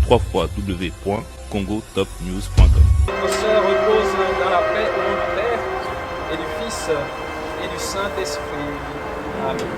www.congotopnews.com. Notre sœur repose dans la paix au nom du Père et du Fils et du Saint-Esprit. Amen.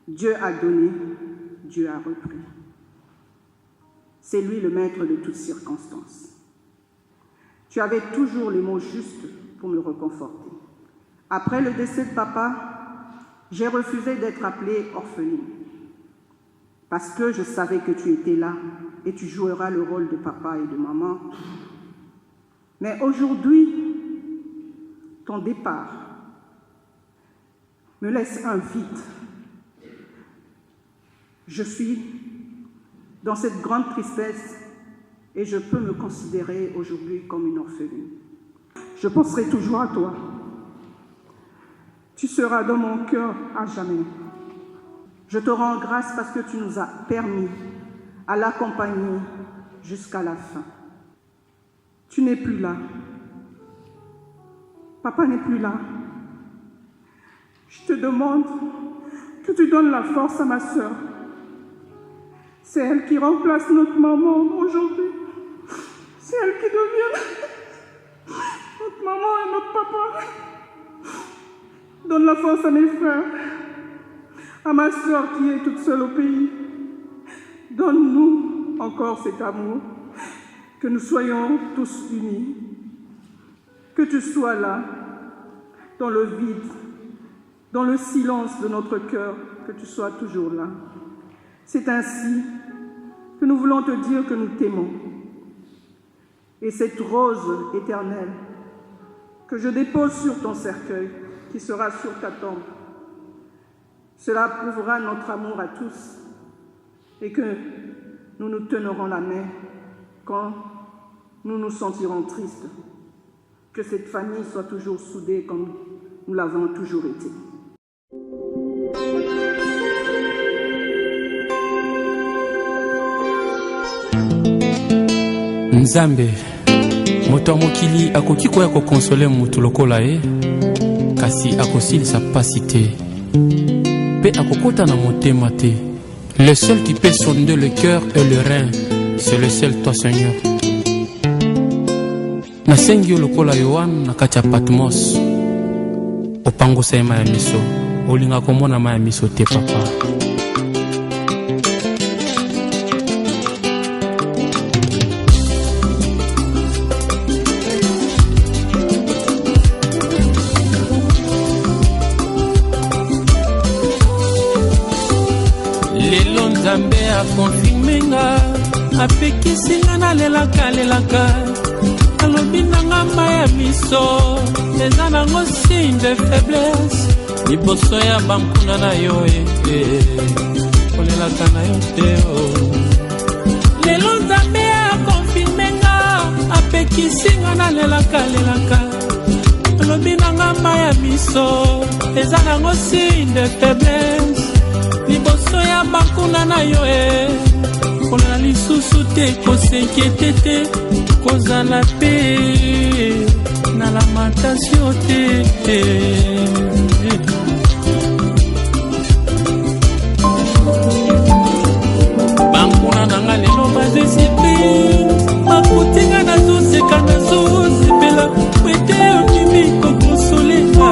Dieu a donné, Dieu a repris. C'est lui le maître de toutes circonstances. Tu avais toujours les mots justes pour me réconforter. Après le décès de papa, j'ai refusé d'être appelée orpheline parce que je savais que tu étais là et tu joueras le rôle de papa et de maman. Mais aujourd'hui, ton départ me laisse un vide. Je suis dans cette grande tristesse et je peux me considérer aujourd'hui comme une orpheline. Je penserai toujours à toi. Tu seras dans mon cœur à jamais. Je te rends grâce parce que tu nous as permis à l'accompagner jusqu'à la fin. Tu n'es plus là. Papa n'est plus là. Je te demande que tu donnes la force à ma sœur. C'est elle qui remplace notre maman aujourd'hui. C'est elle qui devient notre maman et notre papa. Donne la force à mes frères, à ma sœur qui est toute seule au pays. Donne-nous encore cet amour, que nous soyons tous unis. Que tu sois là, dans le vide, dans le silence de notre cœur, que tu sois toujours là. C'est ainsi que nous voulons te dire que nous t'aimons. Et cette rose éternelle que je dépose sur ton cercueil, qui sera sur ta tombe, cela prouvera notre amour à tous et que nous nous tenerons la main quand nous nous sentirons tristes. Que cette famille soit toujours soudée comme nous l'avons toujours été. Nzambe moto mokili akoki koya ko consoler mutu lokola ye kasi akosilisa pasi te pe akokota na motema te. Le seul qui peut sonder le cœur et le rein, c'est le seul toi Seigneur. Nasengi lokola Yohane na kati ya Patmos opangosa ye maya miso olinga komona maya miso te papa. Lelo Nzambe a confirmé nga apekisi nga nalelaka alobi nanga maya miso eza nango signe de faiblesse liboso ya bankuna na yo kolelaka na yo te lelo Nzambe a confirmé nga apekisi nga nalelaka alobi nanga maya miso eza nango signe de faiblesse liboso ya bankuna na yo kolela lisusu te kosenkete te kozala pe na lamentation te bankuna nanga lelo bazesipi makutinga nazoseka nazosepela kwete okimi kokonsolela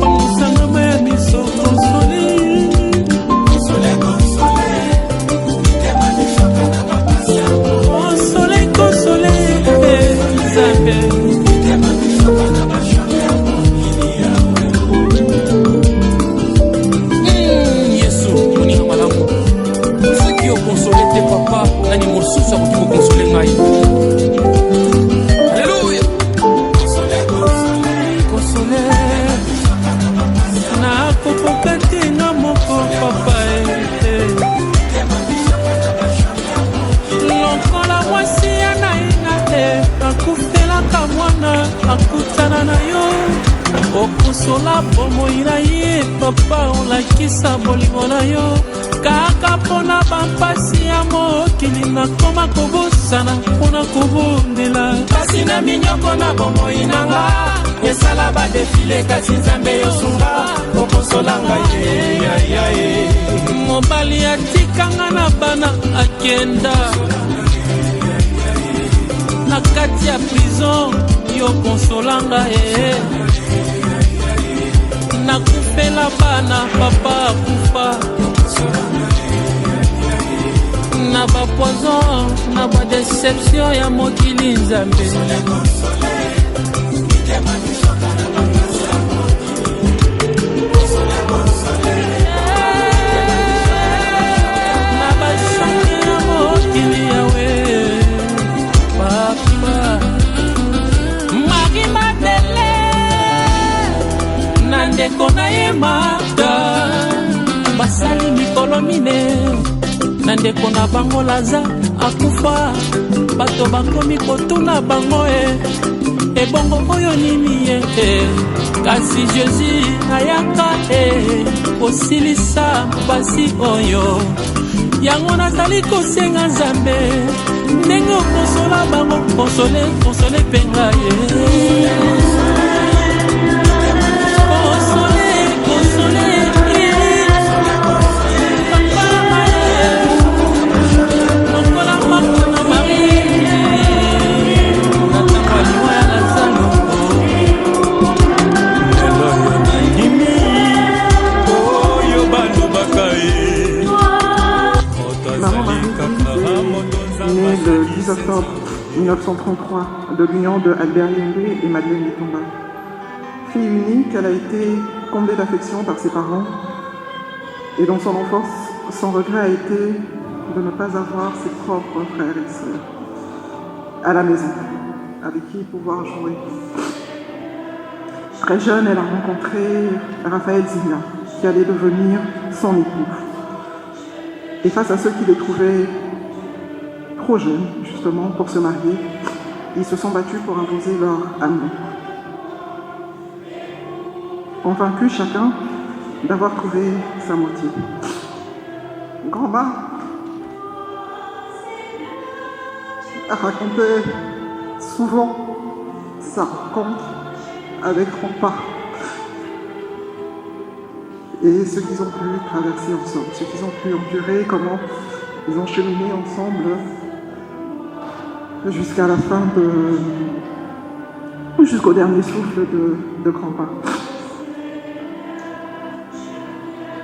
pamusanga maya miso konsole. akutana na yo okosola bomoi na ye papa olakisa bolingo na yo kaka mpona bampasi ya mokili nakoma kobosana mpona kobondela kasi na minyoko na bomoi nanga esala badefile kasi nzambe yosunga okosolanga ye mobali atikanga na bana akenda na kati ya prison yo konsolanga nakufela bana papa akufa na bapoison na badeception ya mokili nzambe na bashani ya mokili yawe papa Marie Madele na ndeko na ye Marta basali mikolo mine na ndeko na bango Laza akufa bato bakomi kotuna bango ebongo oyo nini ye kasi Jésus ayaka kosilisa mpasi oyo yango nazali kosenga nzambe ndenge okosola bango konsole mpenga ye Le 10 octobre 1933 de l'union de Albert Yende et Madeleine Litomba. Fille unique, elle a été comblée d'affection par ses parents et dans son enfance, son regret a été de ne pas avoir ses propres frères et sœurs à la maison, avec qui pouvoir jouer. Très jeune, elle a rencontré Raphaël Zina, qui allait devenir son époux. Et face à ceux qui les trouvaient trop jeunes, justement, pour se marier, ils se sont battus pour imposer leur amour. Convaincus chacun d'avoir trouvé sa moitié. Grand-mère racontait souvent sa rencontre avec grand-père et ce qu'ils ont pu traverser ensemble, ce qu'ils ont pu endurer, comment ils ont cheminé ensemble jusqu'à la fin jusqu'au dernier souffle de grand-père.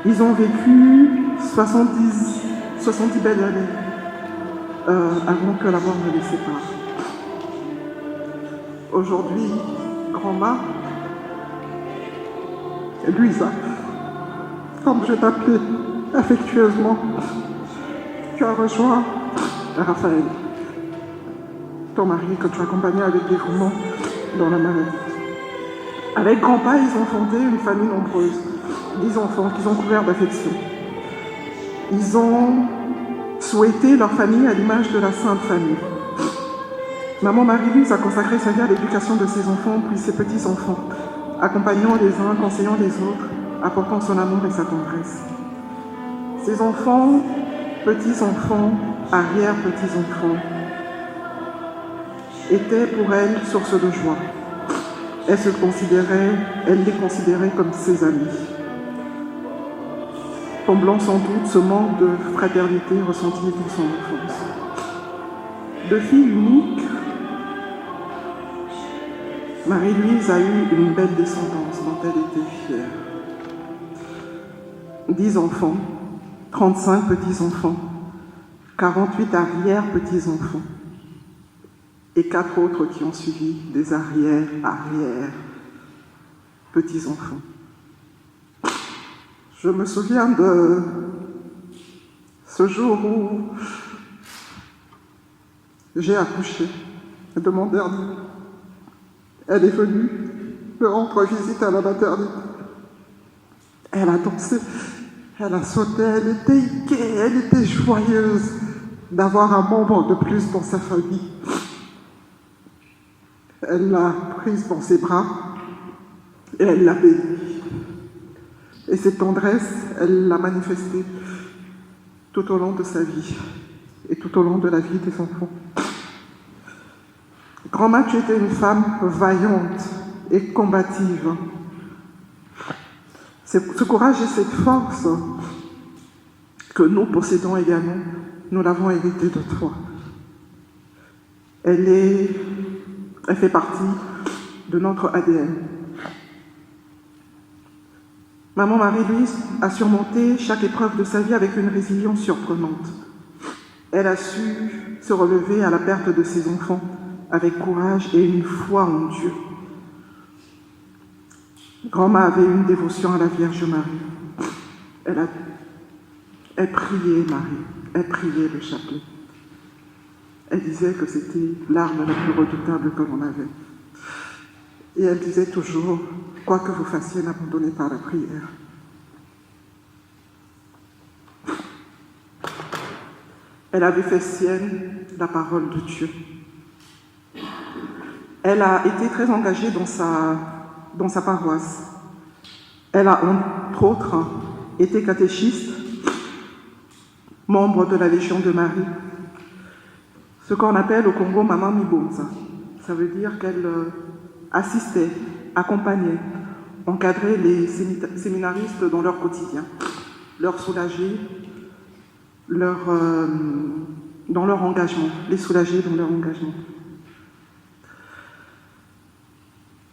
Ils ont vécu 70 belles années avant que la mort ne les sépare. Aujourd'hui, grand-mère, Louisa, comme je t'appelais affectueusement, tu as rejoint Raphaël, ton mari que tu accompagnais avec dévouement dans la maladie. Avec grand-père, ils ont fondé une famille nombreuse, 10 enfants qu'ils ont couverts d'affection. Ils ont souhaité leur famille à l'image de la Sainte Famille. Maman Marie-Louise a consacré sa vie à l'éducation de ses enfants puis ses petits-enfants, accompagnant les uns, conseillant les autres, apportant son amour et sa tendresse. Ses enfants, petits-enfants, arrière-petits-enfants, étaient pour elle source de joie. Elle les considérait comme ses amis. Comblant sans doute ce manque de fraternité ressenti dans son enfance. De fille unique, Marie-Louise a eu une belle descendance dont elle était fière. 10 enfants, 35 petits-enfants, 48 arrière-petits-enfants et 4 autres qui ont suivi des arrière-petits-enfants. Je me souviens de ce jour où j'ai accouché de mon dernier. Elle est venue me rendre visite à la maternité. Elle a dansé, elle a sauté, elle était gaie, elle était joyeuse d'avoir un membre de plus dans sa famille. Elle l'a prise dans ses bras et elle l'a bénie. Et cette tendresse, elle l'a manifestée tout au long de sa vie et tout au long de la vie des enfants. Grand-mère, tu étais une femme vaillante et combative. Ce courage et cette force que nous possédons également, nous l'avons hérité de toi. Elle fait partie de notre ADN. Maman Marie-Louise a surmonté chaque épreuve de sa vie avec une résilience surprenante. Elle a su se relever à la perte de ses enfants avec courage et une foi en Dieu. Grand-mère avait une dévotion à la Vierge Marie. Elle priait Marie, elle priait le chapelet. Elle disait que c'était l'arme la plus redoutable que l'on avait. Et elle disait toujours, quoi que vous fassiez, n'abandonnez pas la prière. Elle avait fait sienne la parole de Dieu. Elle a été très engagée dans sa paroisse. Elle a, entre autres, été catéchiste, membre de la Légion de Marie, ce qu'on appelle au Congo Maman Mibonza. Ça veut dire qu'elle assistait, accompagnait, encadrait les séminaristes dans leur quotidien, leur soulager, dans leur engagement, les soulager dans leur engagement.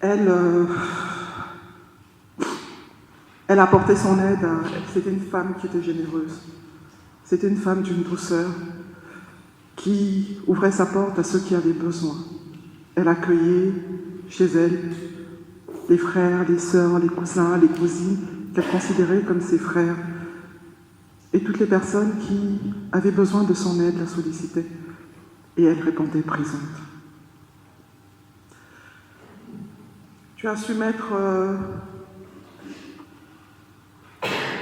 Elle apportait son aide. C'était une femme qui était généreuse. C'était une femme d'une douceur qui ouvrait sa porte à ceux qui avaient besoin. Elle accueillait chez elle les frères, les sœurs, les cousins, les cousines qu'elle considérait comme ses frères. Et toutes les personnes qui avaient besoin de son aide la sollicitaient. Et elle répondait présente. Tu as su mettre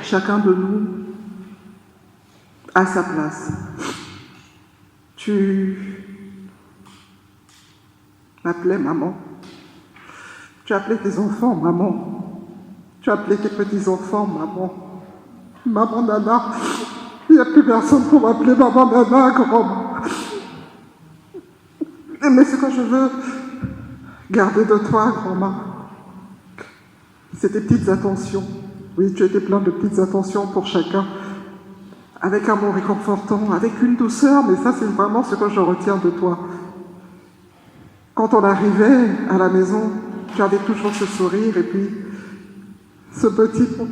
chacun de nous à sa place. Tu m'appelais maman. Tu appelais tes enfants maman. Tu appelais tes petits-enfants maman. Maman Nana. Il n'y a plus personne pour m'appeler maman Nana, grand-maman. Mais ce que je veux garder de toi, grand-maman, c'est tes petites attentions. Oui, tu étais plein de petites attentions pour chacun, avec amour réconfortant, avec une douceur, mais ça, c'est vraiment ce que je retiens de toi. Quand on arrivait à la maison, tu avais toujours ce sourire et puis ce petit mot.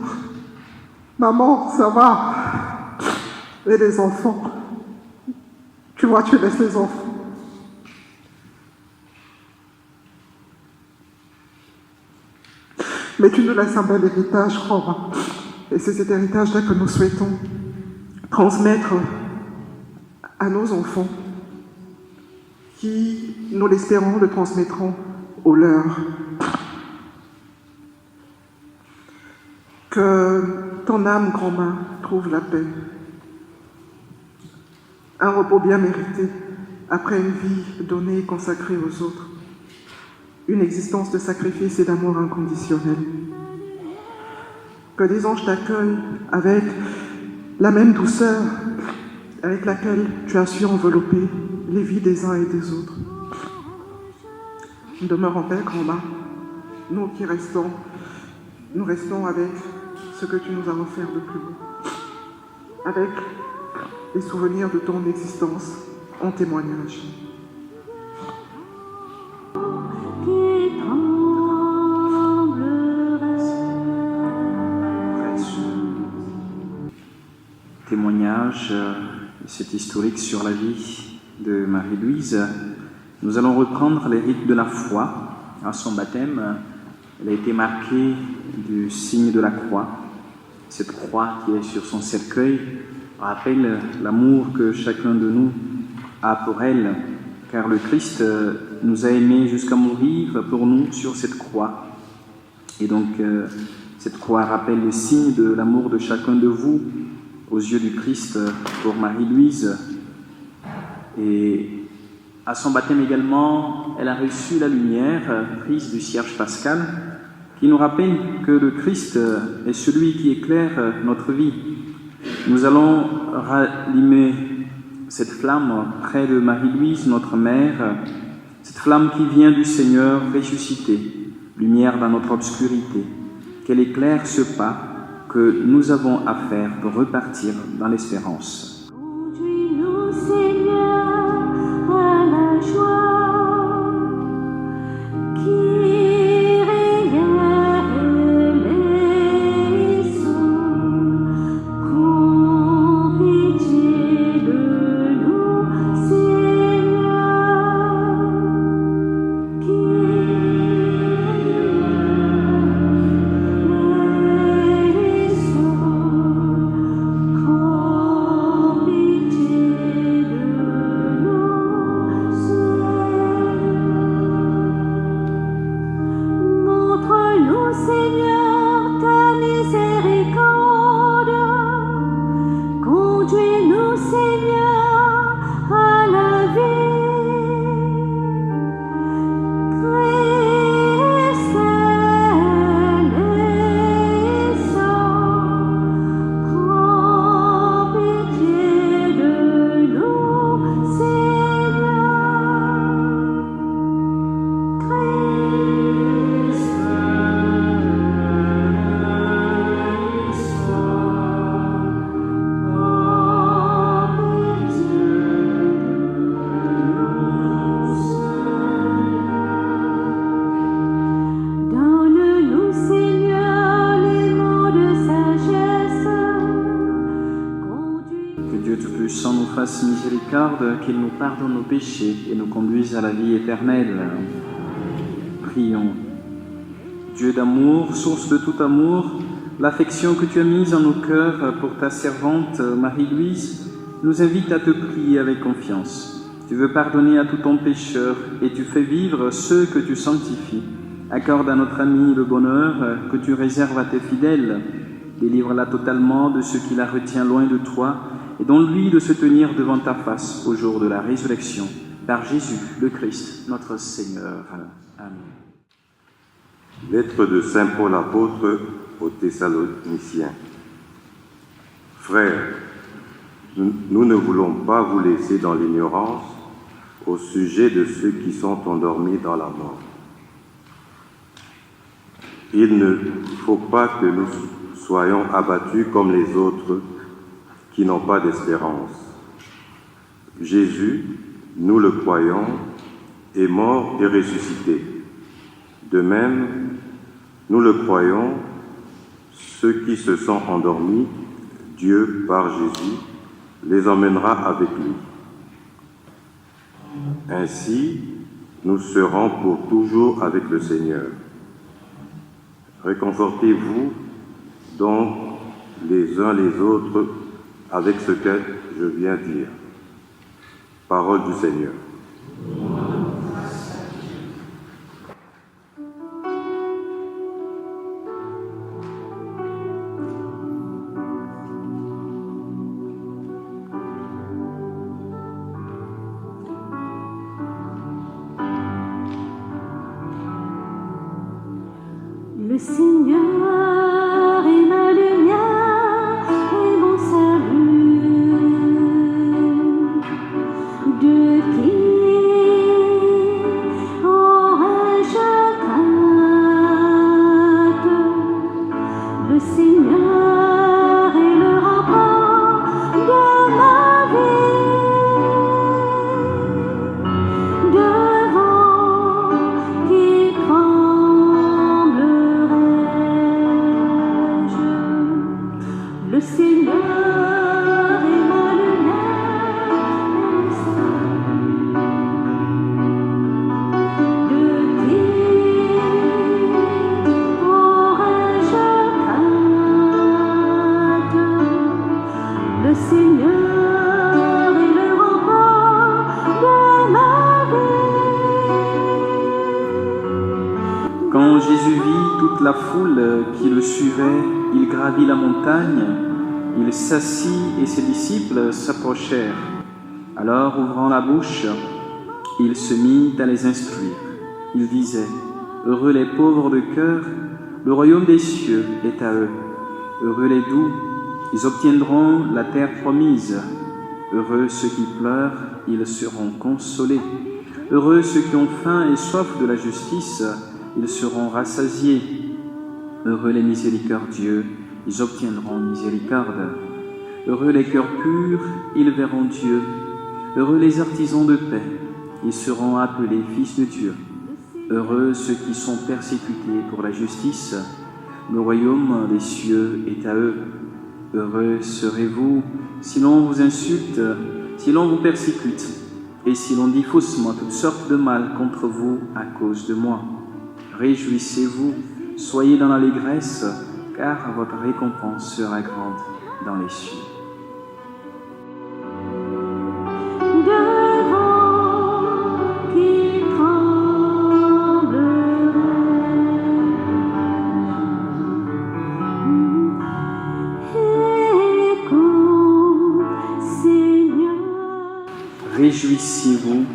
Maman, ça va? Et les enfants? Tu vois, tu laisses les enfants. Mais tu nous laisses un bel héritage, Roma. Et c'est cet héritage-là que nous souhaitons transmettre à nos enfants, qui, nous l'espérons, le transmettront aux leurs. Que ton âme, grand-mère, trouve la paix. Un repos bien mérité après une vie donnée et consacrée aux autres. Une existence de sacrifice et d'amour inconditionnel. Que des anges t'accueillent avec la même douceur avec laquelle tu as su envelopper les vies des uns et des autres. Demeure en paix, grand-mère. Nous qui restons, nous restons avec ce que tu nous as offert de plus beau. Avec les souvenirs de ton existence en témoignage. Témoignage, c'est historique sur la vie de Marie-Louise. Nous allons reprendre les rites de la foi. À son baptême, elle a été marquée du signe de la croix. Cette croix qui est sur son cercueil rappelle l'amour que chacun de nous a pour elle, car le Christ nous a aimés jusqu'à mourir pour nous sur cette croix. Et donc, cette croix rappelle le signe de l'amour de chacun de vous aux yeux du Christ pour Marie-Louise. Et À son baptême également, elle a reçu la lumière prise du cierge pascal qui nous rappelle que le Christ est celui qui éclaire notre vie. Nous allons rallumer cette flamme près de Marie-Louise, notre mère, cette flamme qui vient du Seigneur ressuscité, lumière dans notre obscurité, qu'elle éclaire ce pas que nous avons à faire pour repartir dans l'espérance. Conduis-nous, Seigneur, à la joie qui régale les eaux. Prends pitié de nous, Seigneur, qui Miséricorde, qu'il nous pardonne nos péchés et nous conduise à la vie éternelle. Prions. Dieu d'amour, source de tout amour, l'affection que tu as mise en nos cœurs pour ta servante Marie-Louise nous invite à te prier avec confiance. Tu veux pardonner à tout ton pécheur et tu fais vivre ceux que tu sanctifies. Accorde à notre amie le bonheur que tu réserves à tes fidèles. Délivre-la totalement de ce qui la retient loin de toi et donne-lui de se tenir devant ta face au jour de la résurrection. Par Jésus, le Christ, notre Seigneur. Amen. Lettre de Saint Paul apôtre aux Thessaloniciens. Frères, nous ne voulons pas vous laisser dans l'ignorance au sujet de ceux qui sont endormis dans la mort. Il ne faut pas que nous soyons abattus comme les autres qui n'ont pas d'espérance. Jésus, nous le croyons, est mort et ressuscité. De même, nous le croyons, ceux qui se sont endormis, Dieu, par Jésus, les emmènera avec lui. Ainsi, nous serons pour toujours avec le Seigneur. Réconfortez-vous donc les uns les autres avec ce que je viens dire. Parole du Seigneur. Le Seigneur est ma lumière et mon salut. De qui aurais-je crainte? Le Seigneur est le rempart de ma vie. Devant qui tremblerai-je? Le Seigneur est ma lumière et mon salut. De qui aurais-je crainte? Le Seigneur est le rempart de ma vie. Quand Jésus vit toute la foule qui le suivait, il gravit la montagne, il s'assit et ses disciples s'approchèrent. Alors, ouvrant la bouche, Il se mit à les instruire. Il disait, « Heureux les pauvres de cœur, le royaume des cieux est à eux. Heureux les doux, ils obtiendront la terre promise. Heureux ceux qui pleurent, ils seront consolés. Heureux ceux qui ont faim et soif de la justice, ils seront rassasiés. Heureux les miséricordieux, ils obtiendront miséricorde. Heureux les cœurs purs, ils verront Dieu. Heureux les artisans de paix, ils seront appelés fils de Dieu. Heureux ceux qui sont persécutés pour la justice, le royaume des cieux est à eux. Heureux serez-vous si l'on vous insulte, si l'on vous persécute, et si l'on dit faussement toutes sortes de mal contre vous à cause de moi. Réjouissez-vous, soyez dans l'allégresse, car votre récompense sera grande dans les cieux. Devant qui tremblerait, écoute, Seigneur. Réjouissez-vous,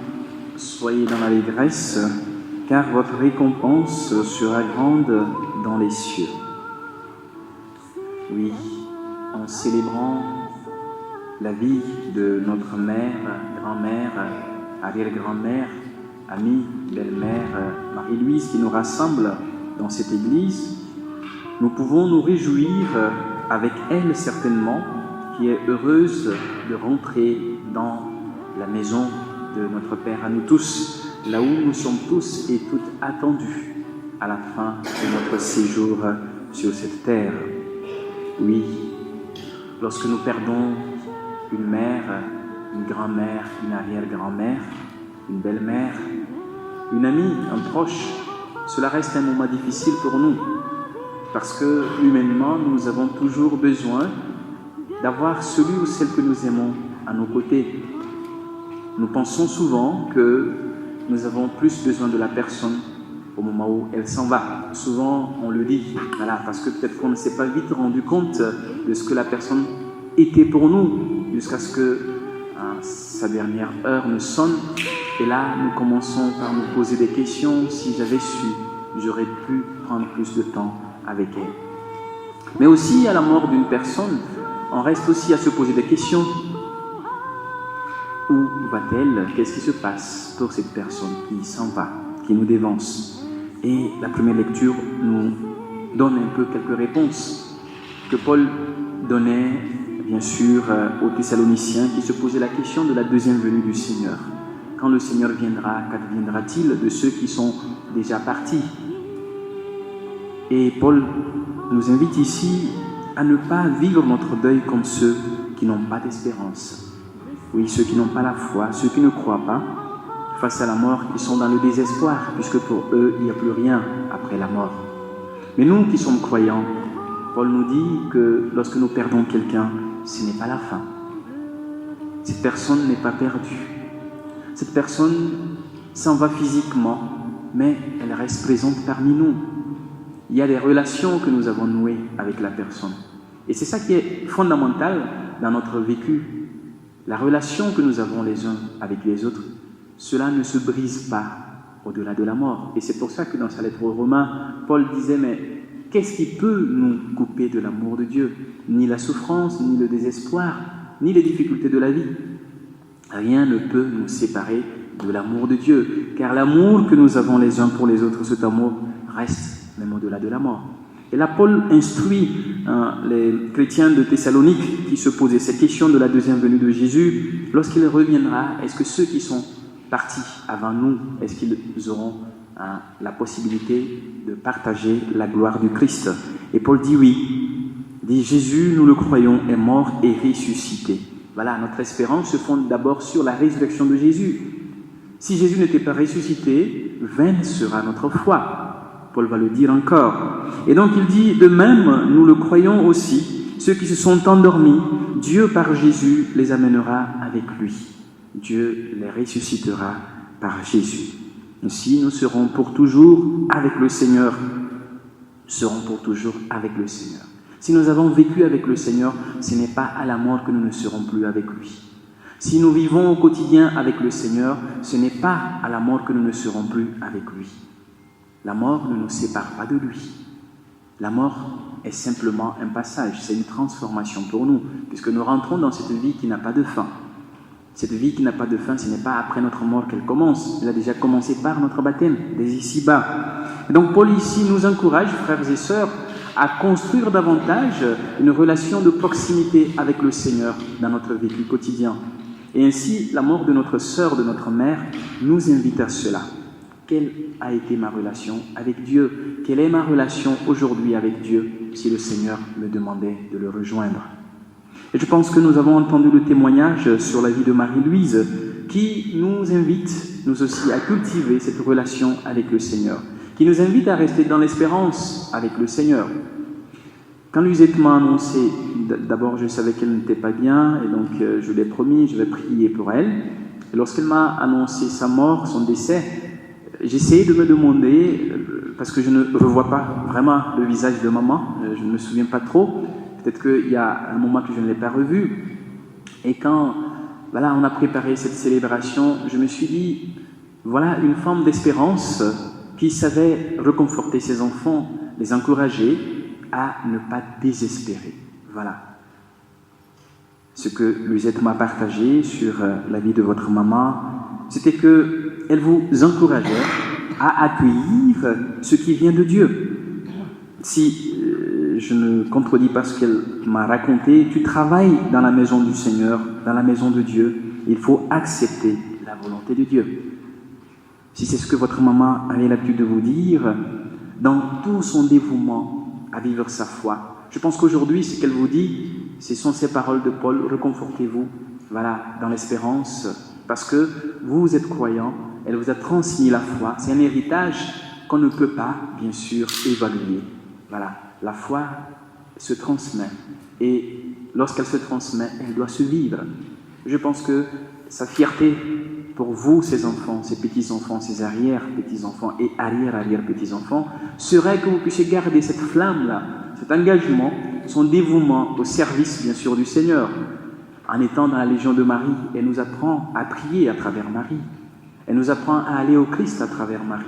soyez dans l'allégresse, car votre récompense sera grande dans les cieux. Oui, en célébrant la vie de notre mère, grand-mère, arrière-grand-mère, amie, belle-mère, Marie-Louise, qui nous rassemble dans cette église, nous pouvons nous réjouir avec elle certainement, qui est heureuse de rentrer dans la maison de notre Père à nous tous, là où nous sommes tous et toutes attendus à la fin de notre séjour sur cette terre. Oui, lorsque nous perdons une mère, une grand-mère, une arrière-grand-mère, une belle-mère, une amie, un proche, cela reste un moment difficile pour nous, parce que humainement, nous avons toujours besoin d'avoir celui ou celle que nous aimons à nos côtés. Nous pensons souvent que nous avons plus besoin de la personne au moment où elle s'en va. Souvent, on le dit, voilà, parce que peut-être qu'on ne s'est pas vite rendu compte de ce que la personne était pour nous, jusqu'à ce que sa dernière heure ne sonne. Et là, nous commençons par nous poser des questions. Si j'avais su, j'aurais pu prendre plus de temps avec elle. Mais aussi, à la mort d'une personne, on reste aussi à se poser des questions. Où va-t-elle? Qu'est-ce qui se passe pour cette personne qui s'en va, qui nous dévance? Et la première lecture nous donne un peu quelques réponses que Paul donnait, bien sûr, aux Thessaloniciens qui se posaient la question de la deuxième venue du Seigneur. Quand le Seigneur viendra, qu'adviendra-t-il de ceux qui sont déjà partis? Et Paul nous invite ici à ne pas vivre notre deuil comme ceux qui n'ont pas d'espérance. Oui, ceux qui n'ont pas la foi, ceux qui ne croient pas, face à la mort, ils sont dans le désespoir, puisque pour eux, il n'y a plus rien après la mort. Mais nous qui sommes croyants, Paul nous dit que lorsque nous perdons quelqu'un, ce n'est pas la fin. Cette personne n'est pas perdue. Cette personne s'en va physiquement, mais elle reste présente parmi nous. Il y a des relations que nous avons nouées avec la personne. Et c'est ça qui est fondamental dans notre vécu. La relation que nous avons les uns avec les autres, cela ne se brise pas au-delà de la mort. Et c'est pour ça que dans sa lettre aux Romains, Paul disait, mais qu'est-ce qui peut nous couper de l'amour de Dieu? Ni la souffrance, ni le désespoir, ni les difficultés de la vie. Rien ne peut nous séparer de l'amour de Dieu, car l'amour que nous avons les uns pour les autres, cet amour reste même au-delà de la mort. Et là, Paul instruit les chrétiens de Thessalonique qui se posaient cette question de la deuxième venue de Jésus. Lorsqu'il reviendra, est-ce que ceux qui sont partis avant nous, est-ce qu'ils auront la possibilité de partager la gloire du Christ? Et Paul dit oui. Il dit, Jésus, nous le croyons, est mort et ressuscité. Voilà, notre espérance se fonde d'abord sur la résurrection de Jésus. Si Jésus n'était pas ressuscité, vaine sera notre foi. Paul va le dire encore. Et donc il dit, de même, nous le croyons aussi, ceux qui se sont endormis, Dieu par Jésus les amènera avec lui. Dieu les ressuscitera par Jésus. Ainsi, nous serons pour toujours avec le Seigneur. Nous serons pour toujours avec le Seigneur. Si nous avons vécu avec le Seigneur, ce n'est pas à la mort que nous ne serons plus avec lui. Si nous vivons au quotidien avec le Seigneur, ce n'est pas à la mort que nous ne serons plus avec lui. La mort ne nous sépare pas de lui. La mort est simplement un passage, c'est une transformation pour nous, puisque nous rentrons dans cette vie qui n'a pas de fin. Cette vie qui n'a pas de fin, ce n'est pas après notre mort qu'elle commence. Elle a déjà commencé par notre baptême, dès ici-bas. Et donc Paul ici nous encourage, frères et sœurs, à construire davantage une relation de proximité avec le Seigneur dans notre vécu quotidien. Et ainsi, la mort de notre sœur, de notre mère, nous invite à cela. Quelle a été ma relation avec Dieu? Quelle est ma relation aujourd'hui avec Dieu si le Seigneur me demandait de le rejoindre? Et je pense que nous avons entendu le témoignage sur la vie de Marie-Louise qui nous invite, nous aussi, à cultiver cette relation avec le Seigneur, qui nous invite à rester dans l'espérance avec le Seigneur. Quand Lusette m'a annoncé, d'abord je savais qu'elle n'était pas bien, et donc je l'ai promis, je vais prier pour elle. Et lorsqu'elle m'a annoncé sa mort, son décès, j'essayais de me demander, parce que je ne revois pas vraiment le visage de maman, je ne me souviens pas trop, peut-être qu'il y a un moment que je ne l'ai pas revu. Et quand voilà, on a préparé cette célébration, je me suis dit, voilà une femme d'espérance qui savait reconforter ses enfants, les encourager à ne pas désespérer. Voilà. Ce que Lusette m'a partagé sur la vie de votre maman, c'était qu'elle vous encourageait à accueillir ce qui vient de Dieu. Si je ne contredis pas ce qu'elle m'a raconté, tu travailles dans la maison du Seigneur, dans la maison de Dieu, il faut accepter la volonté de Dieu. Si c'est ce que votre maman avait l'habitude de vous dire, dans tout son dévouement à vivre sa foi, je pense qu'aujourd'hui, ce qu'elle vous dit, ce sont ces paroles de Paul, reconfortez-vous, voilà, dans l'espérance, parce que vous êtes croyants, elle vous a transmis la foi, c'est un héritage qu'on ne peut pas, bien sûr, évaluer. Voilà, la foi se transmet, et lorsqu'elle se transmet, elle doit se vivre. Je pense que sa fierté pour vous, ses enfants, ses petits-enfants, ses arrière-petits-enfants et arrière-arrière-petits-enfants, serait que vous puissiez garder cette flamme-là, cet engagement, son dévouement au service, bien sûr, du Seigneur. En étant dans la Légion de Marie, elle nous apprend à prier à travers Marie. Elle nous apprend à aller au Christ à travers Marie.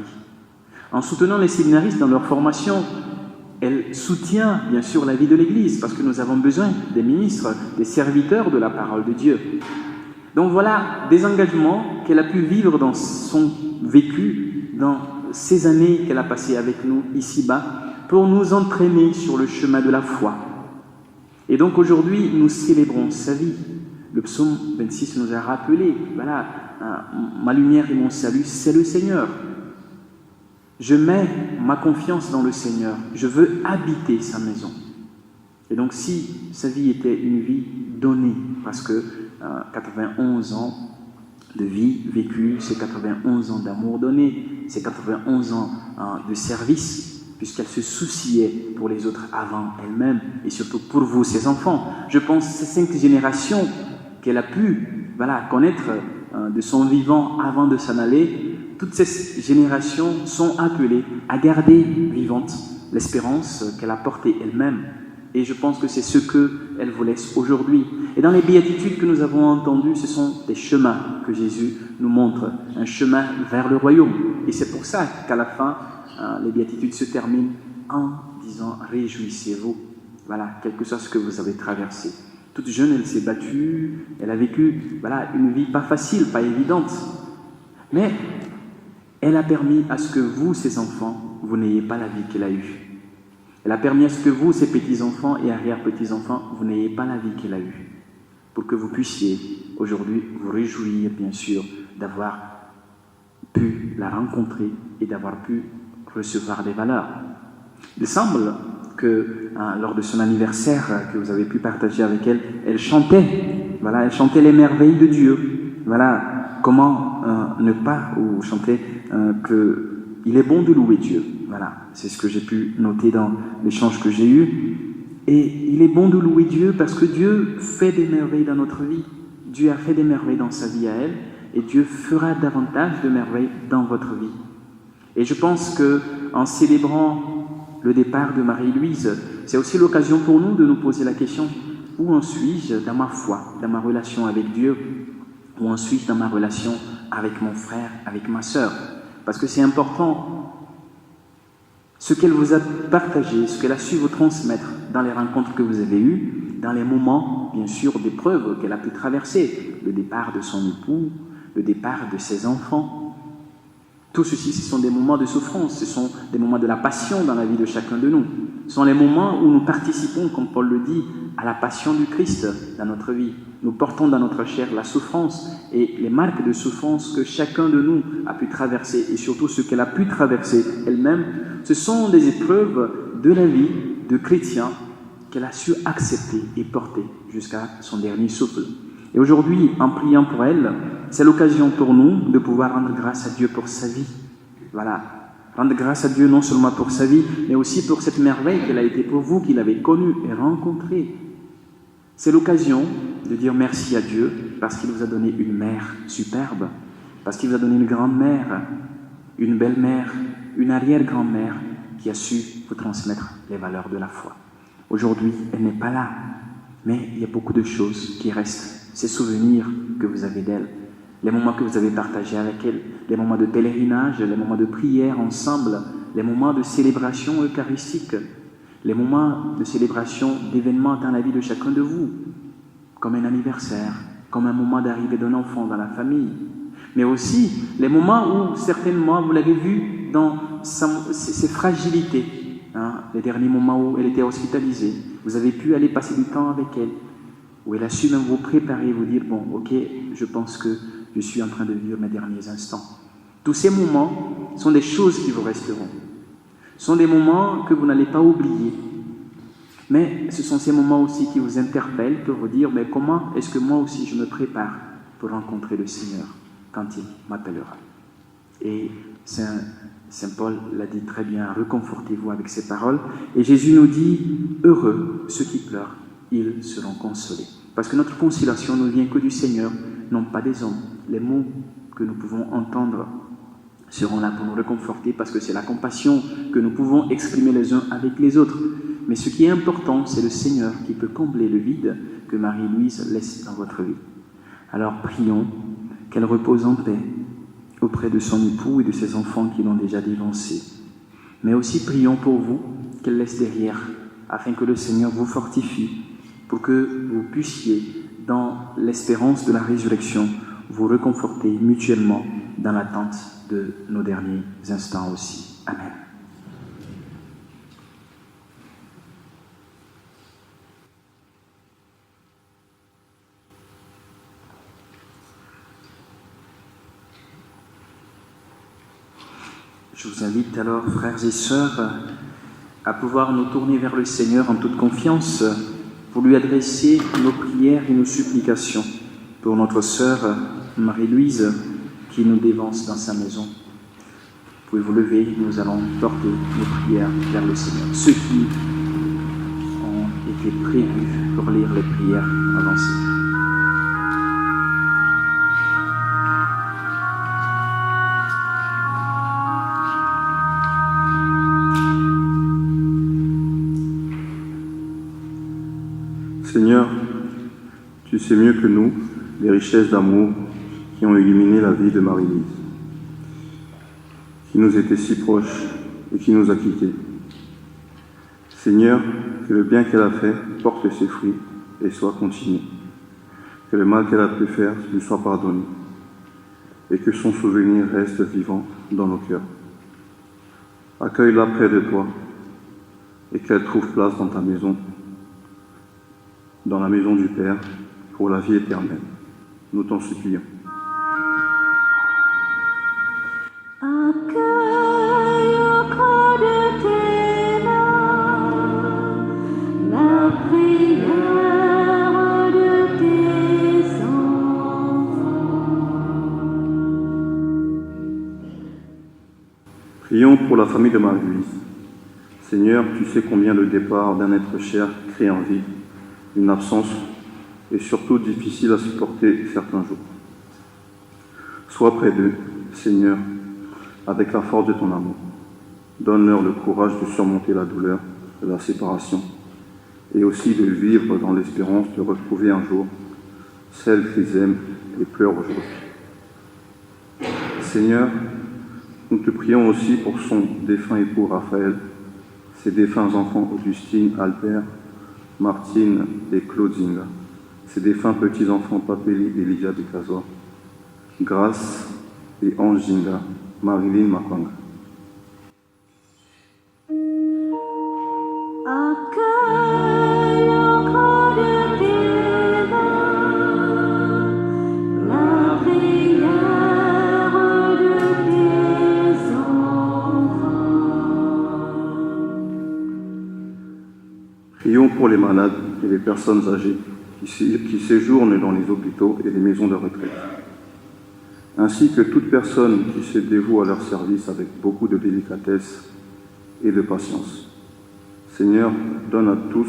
En soutenant les séminaristes dans leur formation, elle soutient, bien sûr, la vie de l'Église, parce que nous avons besoin des ministres, des serviteurs de la parole de Dieu. Donc voilà des engagements qu'elle a pu vivre dans son vécu, dans ces années qu'elle a passées avec nous ici-bas, pour nous entraîner sur le chemin de la foi. Et donc aujourd'hui, nous célébrons sa vie. Le psaume 26 nous a rappelé, voilà, ma lumière et mon salut, c'est le Seigneur. Je mets ma confiance dans le Seigneur. Je veux habiter sa maison. Et donc si sa vie était une vie donnée, parce que 91 ans de vie vécue, c'est 91 ans d'amour donné, c'est 91 ans de service, puisqu'elle se souciait pour les autres avant elle-même, et surtout pour vous, ses enfants. Je pense que ces 5 générations qu'elle a pu connaître de son vivant avant de s'en aller, toutes ces générations sont appelées à garder vivante l'espérance qu'elle a portée elle-même. Et je pense que c'est ce qu'elle vous laisse aujourd'hui. Et dans les béatitudes que nous avons entendues, ce sont des chemins que Jésus nous montre, un chemin vers le royaume. Et c'est pour ça qu'à la fin, les béatitudes se terminent en disant « Réjouissez-vous ». Voilà, quel que soit ce que vous avez traversé. Toute jeune, elle s'est battue, elle a vécu une vie pas facile, pas évidente. Mais elle a permis à ce que vous, ses enfants, vous n'ayez pas la vie qu'elle a eue. Elle a permis à ce que vous, ses petits-enfants et arrière-petits-enfants, vous n'ayez pas la vie qu'elle a eue. Pour que vous puissiez aujourd'hui vous réjouir, bien sûr, d'avoir pu la rencontrer et d'avoir pu recevoir des valeurs. Il semble que lors de son anniversaire que vous avez pu partager avec elle, elle chantait les merveilles de Dieu. Voilà, comment ne pas ou chanter qu'il est bon de louer Dieu. Voilà, c'est ce que j'ai pu noter dans l'échange que j'ai eu. Et il est bon de louer Dieu parce que Dieu fait des merveilles dans notre vie. Dieu a fait des merveilles dans sa vie à elle, et Dieu fera davantage de merveilles dans votre vie. Et je pense qu'en célébrant le départ de Marie-Louise, c'est aussi l'occasion pour nous de nous poser la question: où en suis-je dans ma foi, dans ma relation avec Dieu? ou ensuite dans ma relation avec mon frère, avec ma sœur. Parce que c'est important, ce qu'elle vous a partagé, ce qu'elle a su vous transmettre dans les rencontres que vous avez eues, dans les moments, bien sûr, d'épreuves qu'elle a pu traverser, le départ de son époux, le départ de ses enfants. Tout ceci, ce sont des moments de souffrance, ce sont des moments de la passion dans la vie de chacun de nous. Ce sont les moments où nous participons, comme Paul le dit, à la passion du Christ dans notre vie. Nous portons dans notre chair la souffrance et les marques de souffrance que chacun de nous a pu traverser et surtout ce qu'elle a pu traverser elle-même, ce sont des épreuves de la vie de chrétien qu'elle a su accepter et porter jusqu'à son dernier souffle. Et aujourd'hui, en priant pour elle, c'est l'occasion pour nous de pouvoir rendre grâce à Dieu pour sa vie. Voilà. Rendre grâce à Dieu non seulement pour sa vie, mais aussi pour cette merveille qu'elle a été pour vous, qu'il avait connue et rencontrée. C'est l'occasion de dire merci à Dieu parce qu'il vous a donné une mère superbe, parce qu'il vous a donné une grand-mère, une belle-mère, une arrière-grand-mère qui a su vous transmettre les valeurs de la foi. Aujourd'hui, elle n'est pas là, mais il y a beaucoup de choses qui restent. Ces souvenirs que vous avez d'elle, les moments que vous avez partagés avec elle, les moments de pèlerinage, les moments de prière ensemble, les moments de célébration eucharistique, les moments de célébration d'événements dans la vie de chacun de vous, comme un anniversaire, comme un moment d'arrivée d'un enfant dans la famille, mais aussi les moments où certainement vous l'avez vu dans ses fragilités, les derniers moments où elle était hospitalisée, vous avez pu aller passer du temps avec elle, où elle a su même vous préparer, vous dire, bon, ok, je pense que je suis en train de vivre mes derniers instants. Tous ces moments sont des choses qui vous resteront. Ce sont des moments que vous n'allez pas oublier. Mais ce sont ces moments aussi qui vous interpellent pour vous dire, mais comment est-ce que moi aussi je me prépare pour rencontrer le Seigneur quand il m'appellera. Et Saint Paul l'a dit très bien, reconfortez-vous avec ces paroles. Et Jésus nous dit, heureux ceux qui pleurent, ils seront consolés. Parce que notre consolation ne vient que du Seigneur, non pas des hommes. Les mots que nous pouvons entendre seront là pour nous réconforter, parce que c'est la compassion que nous pouvons exprimer les uns avec les autres. Mais ce qui est important, c'est le Seigneur qui peut combler le vide que Marie-Louise laisse dans votre vie. Alors prions qu'elle repose en paix auprès de son époux et de ses enfants qui l'ont déjà dévancé. Mais aussi prions pour vous qu'elle laisse derrière, afin que le Seigneur vous fortifie, pour que vous puissiez, dans l'espérance de la résurrection, vous réconforter mutuellement dans l'attente de nos derniers instants aussi. Amen. Je vous invite alors, frères et sœurs, à pouvoir nous tourner vers le Seigneur en toute confiance pour lui adresser nos prières et nos supplications pour notre sœur Marie-Louise qui nous dévance dans sa maison. Vous pouvez vous lever, nous allons porter nos prières vers le Seigneur. Ceux qui ont été prévus pour lire les prières avancées. Seigneur, tu sais mieux que nous les richesses d'amour qui ont illuminé la vie de Marie-Louise, qui nous était si proche et qui nous a quittés. Seigneur, que le bien qu'elle a fait porte ses fruits et soit continué, que le mal qu'elle a pu faire lui soit pardonné, et que son souvenir reste vivant dans nos cœurs. Accueille-la près de toi et qu'elle trouve place dans ta maison, dans la maison du Père, pour la vie éternelle. Nous t'en supplions. Accueille auprès de tes mains la prière de tes enfants. Prions pour la famille de Marie-Louise. Seigneur, tu sais combien le départ d'un être cher crée en vie une absence est surtout difficile à supporter certains jours. Sois près d'eux, Seigneur, avec la force de ton amour. Donne-leur le courage de surmonter la douleur de la séparation et aussi de vivre dans l'espérance de retrouver un jour celles qu'ils aiment et pleurent aujourd'hui. Seigneur, nous te prions aussi pour son défunt époux Raphaël, ses défunts enfants Augustine, Albert, Martine et Claudine, ses défunts petits-enfants Papeli et Lydia de Cazor, Grâce et Ange Zinga, Marilyn Makwanga. Accueille au creux de tes mains la prière de tes enfants. Prions pour les malades et les personnes âgées qui séjournent dans les hôpitaux et les maisons de retraite, ainsi que toute personne qui se dévoue à leur service avec beaucoup de délicatesse et de patience. Seigneur, donne à tous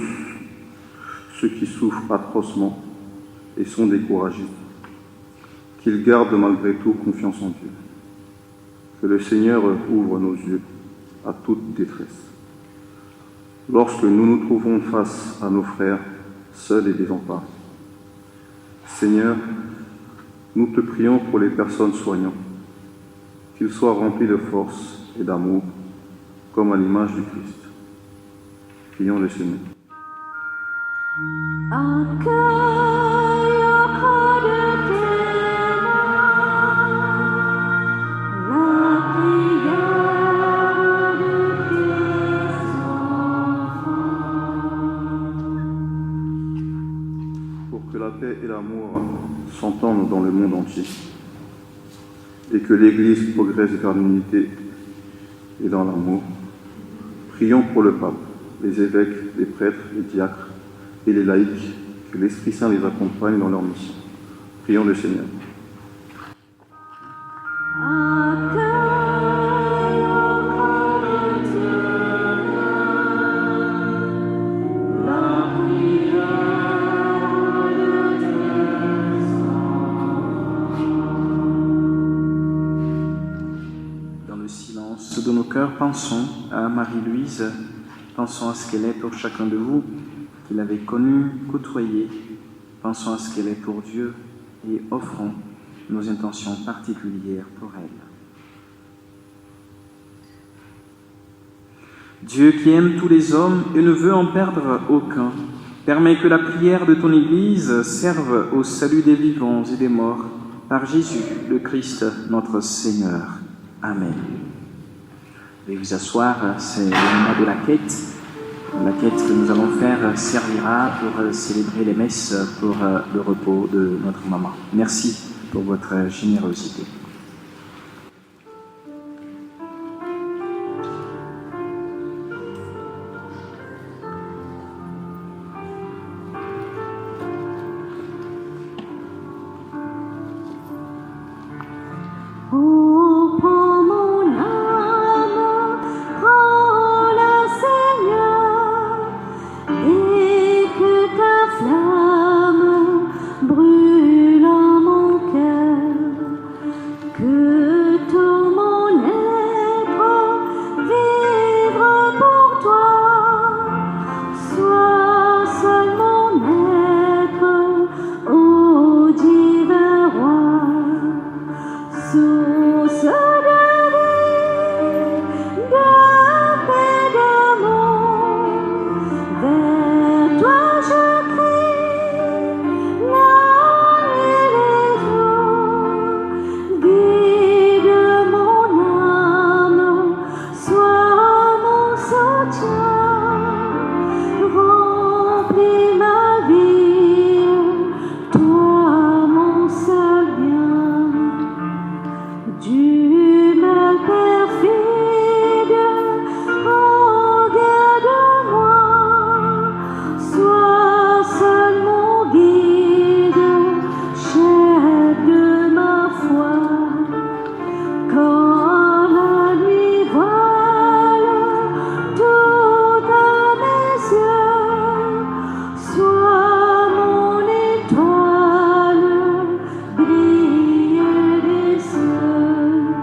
ceux qui souffrent atrocement et sont découragés, qu'ils gardent malgré tout confiance en Dieu. Que le Seigneur ouvre nos yeux à toute détresse. Lorsque nous nous trouvons face à nos frères, seuls et désemparés. Seigneur, nous te prions pour les personnes soignantes, qu'ils soient remplis de force et d'amour, comme à l'image du Christ. Prions le Seigneur. Accueille au creux de tes mains la prière de tes enfants. Pour que la paix et l'amour s'entendent dans le monde entier et que l'Église progresse vers l'unité et dans l'amour, prions pour le pape, les évêques, les prêtres, les diacres et les laïcs, que l'Esprit Saint les accompagne dans leur mission. Prions le Seigneur. Accueille au creux de tes mains la prière de tes enfants. Dans le silence de nos cœurs, pensons à Marie-Louise, pensons à ce qu'elle est pour chacun de vous, qui l'avez connue, côtoyée, pensons à ce qu'elle est pour Dieu et offrons nos intentions particulières pour elle. Dieu qui aime tous les hommes et ne veut en perdre aucun, permet que la prière de ton Église serve au salut des vivants et des morts, par Jésus, le Christ, notre Seigneur. Amen. Veuillez vous asseoir, c'est le moment de la quête. La quête que nous allons faire servira pour célébrer les messes pour le repos de notre maman. Merci pour votre générosité. Oh, prends mon âme, prends-la, Seigneur, et que ta flamme brûle en mon cœur, que tout mon être vivre pour toi, sois seul mon maître, ô divin roi. Source de vie, de paix, d'amour, vers toi je crie, la nuit et les jours. Guide mon âme, sois mon soutien, remplis ma vie, toi mon seul bien. Du mal perfide, regarde-moi, sois seul mon guide, chef de ma foi. Quand la nuit voile tout à mes yeux, sois mon étoile, brille des cieux.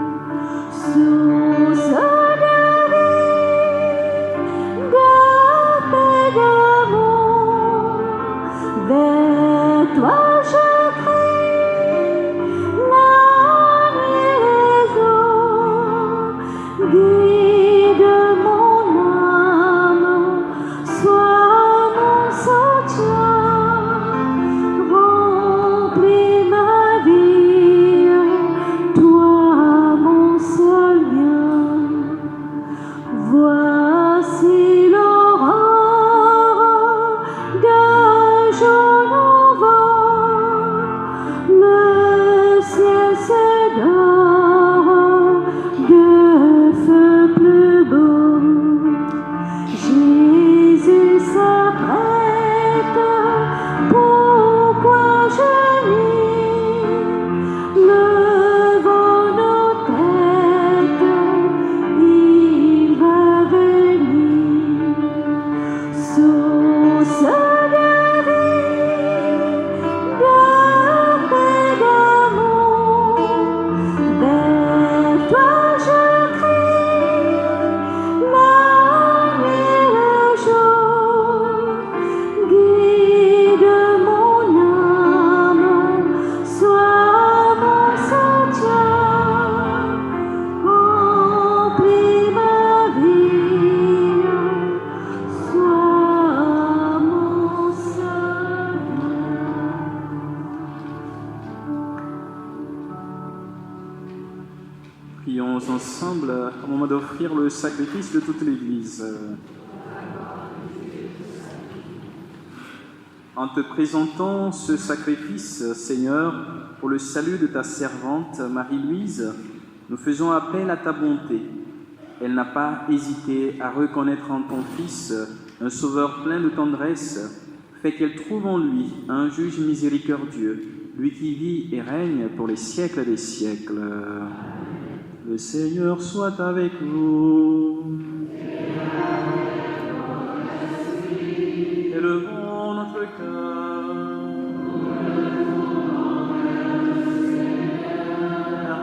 Prions ensemble au moment d'offrir le sacrifice de toute l'Église. En te présentant ce sacrifice, Seigneur, pour le salut de ta servante Marie-Louise, nous faisons appel à ta bonté. Elle n'a pas hésité à reconnaître en ton Fils un Sauveur plein de tendresse. Fais qu'elle trouve en lui un juge miséricordieux, lui qui vit et règne pour les siècles des siècles. Le Seigneur soit avec vous. Élevons notre cœur.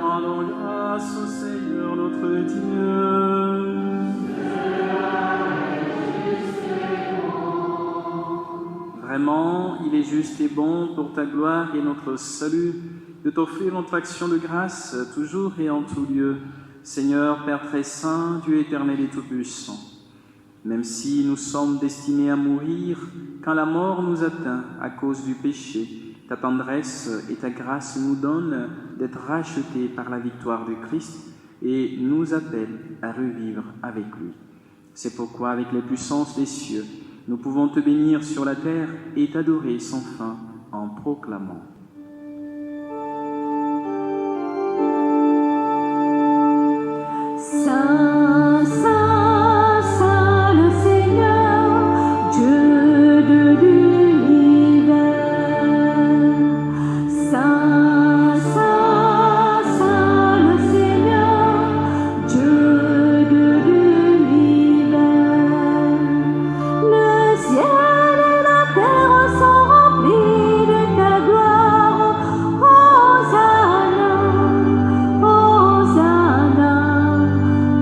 Rendons grâce au Seigneur notre Dieu. Vraiment, il est juste et bon pour ta gloire et notre salut de t'offrir notre action de grâce toujours et en tout lieu. Seigneur, Père très saint, Dieu éternel et tout-puissant, même si nous sommes destinés à mourir, quand la mort nous atteint à cause du péché, ta tendresse et ta grâce nous donnent d'être rachetés par la victoire du Christ et nous appellent à revivre avec lui. C'est pourquoi, avec les puissances des cieux, nous pouvons te bénir sur la terre et t'adorer sans fin en proclamant. Saint, Saint, Saint le Seigneur, Dieu de l'univers. Saint, Saint, Saint le Seigneur, Dieu de l'univers. Le ciel et la terre sont remplis de ta gloire. Hosanna, Hosanna,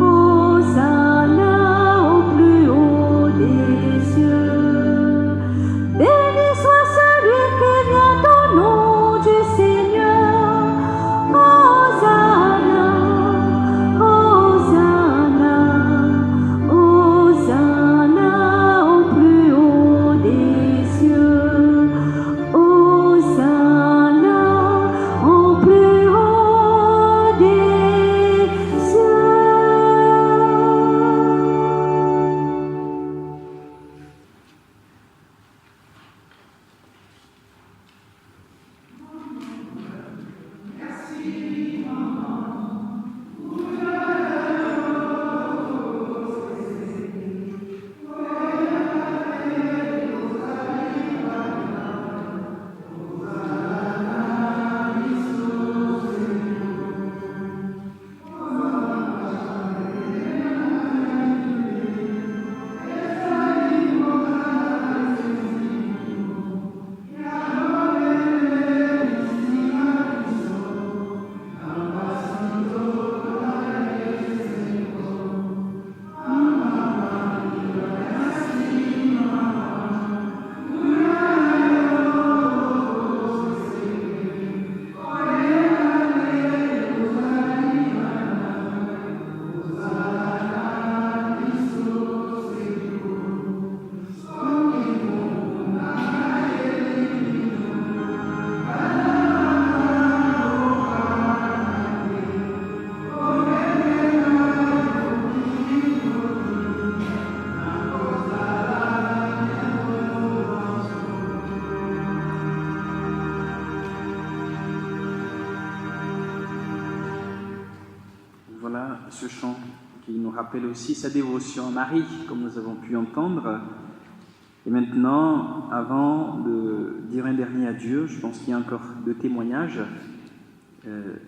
Hosanna au plus haut des cieux. Béni soit celui qui vient au nom du Seigneur. Hosanna, Hosanna, Hosanna au plus haut des cieux. Hosanna au plus haut des cieux. Voilà ce chant qui nous rappelle aussi sa dévotion à Marie, comme nous avons pu entendre. Et maintenant, avant de dire un dernier adieu, je pense qu'il y a encore 2 témoignages,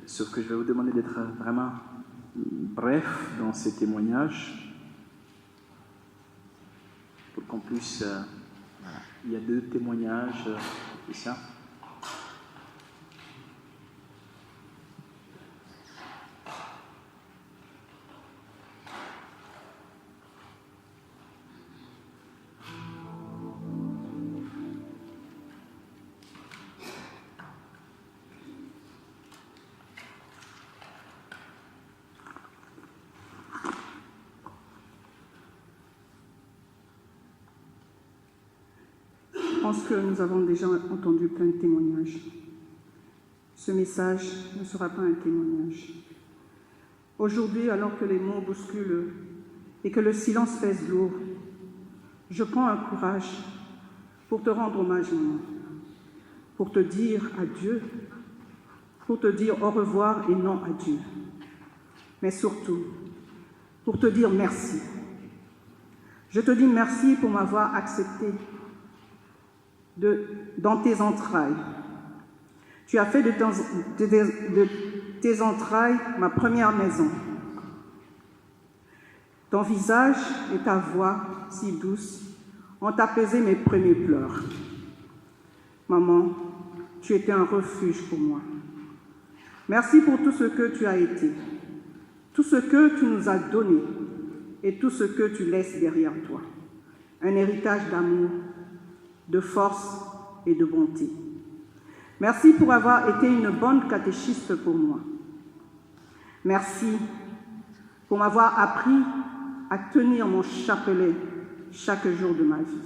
sauf que je vais vous demander d'être vraiment bref dans ces témoignages, pour qu'on puisse... voilà. Il y a 2 témoignages, c'est ça. Je pense que nous avons déjà entendu plein de témoignages. Ce message ne sera pas un témoignage. Aujourd'hui, alors que les mots bousculent et que le silence pèse lourd, je prends un courage pour te rendre hommage, maman, pour te dire adieu, pour te dire au revoir et non adieu, mais surtout pour te dire merci. Je te dis merci pour m'avoir accepté dans tes entrailles. Tu as fait de tes entrailles ma première maison. Ton visage et ta voix si douce ont apaisé mes premiers pleurs. Maman, tu étais un refuge pour moi. Merci pour tout ce que tu as été, tout ce que tu nous as donné et tout ce que tu laisses derrière toi. Un héritage d'amour, de force et de bonté. Merci pour avoir été une bonne catéchiste pour moi. Merci pour m'avoir appris à tenir mon chapelet chaque jour de ma vie.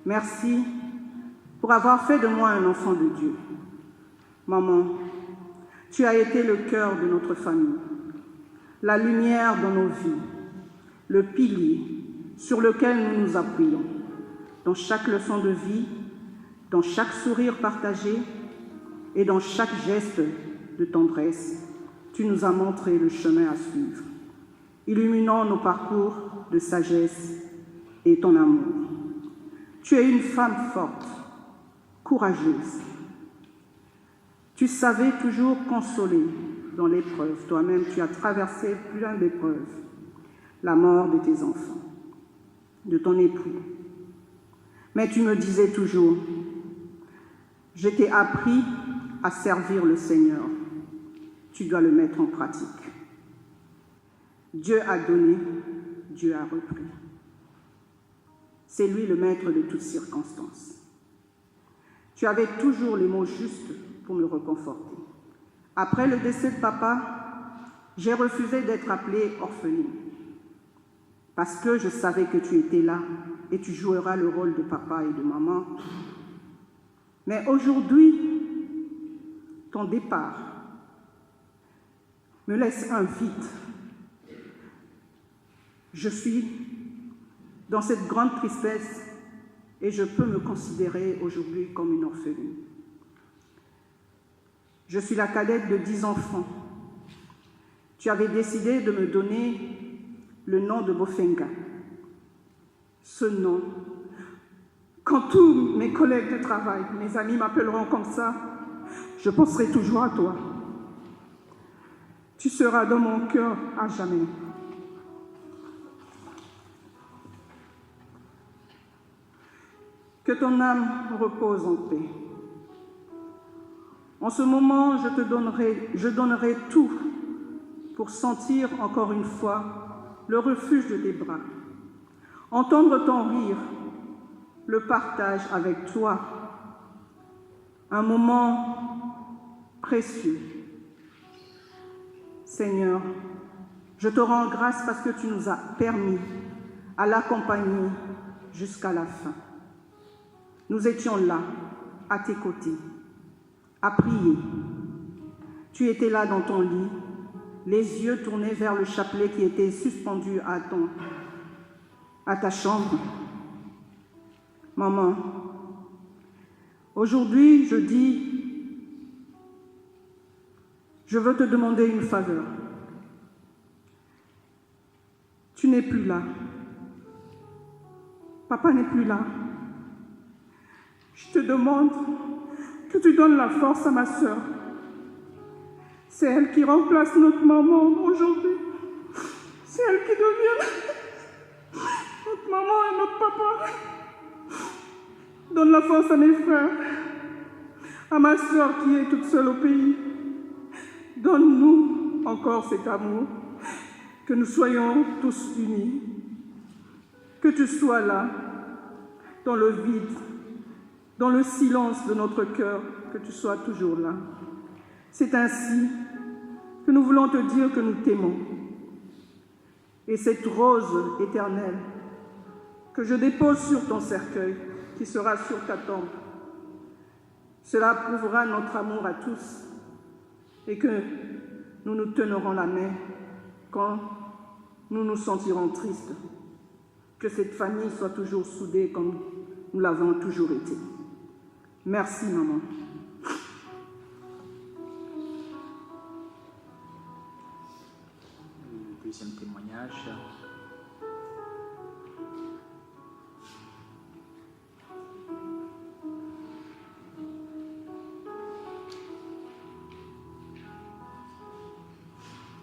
Merci pour avoir fait de moi un enfant de Dieu. Maman, tu as été le cœur de notre famille, la lumière dans nos vies, le pilier sur lequel nous nous appuyons, dans chaque leçon de vie, dans chaque sourire partagé et dans chaque geste de tendresse. Tu nous as montré le chemin à suivre, illuminant nos parcours de sagesse et ton amour. Tu es une femme forte, courageuse. Tu savais toujours consoler dans l'épreuve. Toi-même, tu as traversé plein d'épreuves. La mort de tes enfants, de ton époux. Mais tu me disais toujours, je t'ai appris à servir le Seigneur. Tu dois le mettre en pratique. Dieu a donné, Dieu a repris. C'est lui le maître de toutes circonstances. Tu avais toujours les mots justes pour me réconforter. Après le décès de papa, j'ai refusé d'être appelée orpheline parce que je savais que tu étais là et tu joueras le rôle de papa et de maman. Mais aujourd'hui, ton départ me laisse un vide. Je suis dans cette grande tristesse et je peux me considérer aujourd'hui comme une orpheline. Je suis la cadette de 10 enfants. Tu avais décidé de me donner le nom de Bofenga. Ce nom, quand tous mes collègues de travail, mes amis m'appelleront comme ça, je penserai toujours à toi. Tu seras dans mon cœur à jamais. Que ton âme repose en paix. En ce moment, je donnerai tout pour sentir encore une fois le refuge de tes bras, entendre ton rire, le partage avec toi, un moment précieux. Seigneur, je te rends grâce parce que tu nous as permis à l'accompagner jusqu'à la fin. Nous étions là, à tes côtés, à prier. Tu étais là dans ton lit, les yeux tournés vers le chapelet qui était suspendu à ta chambre. Maman, aujourd'hui, je dis, je veux te demander une faveur. Tu n'es plus là. Papa n'est plus là. Je te demande que tu donnes la force à ma sœur. C'est elle qui remplace notre maman aujourd'hui. C'est elle qui devient notre maman et notre papa. Donne la force à mes frères, à ma sœur qui est toute seule au pays. Donne-nous encore cet amour, que nous soyons tous unis, que tu sois là, dans le vide, dans le silence de notre cœur, que tu sois toujours là. C'est ainsi que nous voulons te dire que nous t'aimons. Et cette rose éternelle que je dépose sur ton cercueil, qui sera sur ta tombe, cela prouvera notre amour à tous et que nous nous tenerons la main quand nous nous sentirons tristes, que cette famille soit toujours soudée comme nous l'avons toujours été. Merci, maman. Deuxième témoignage.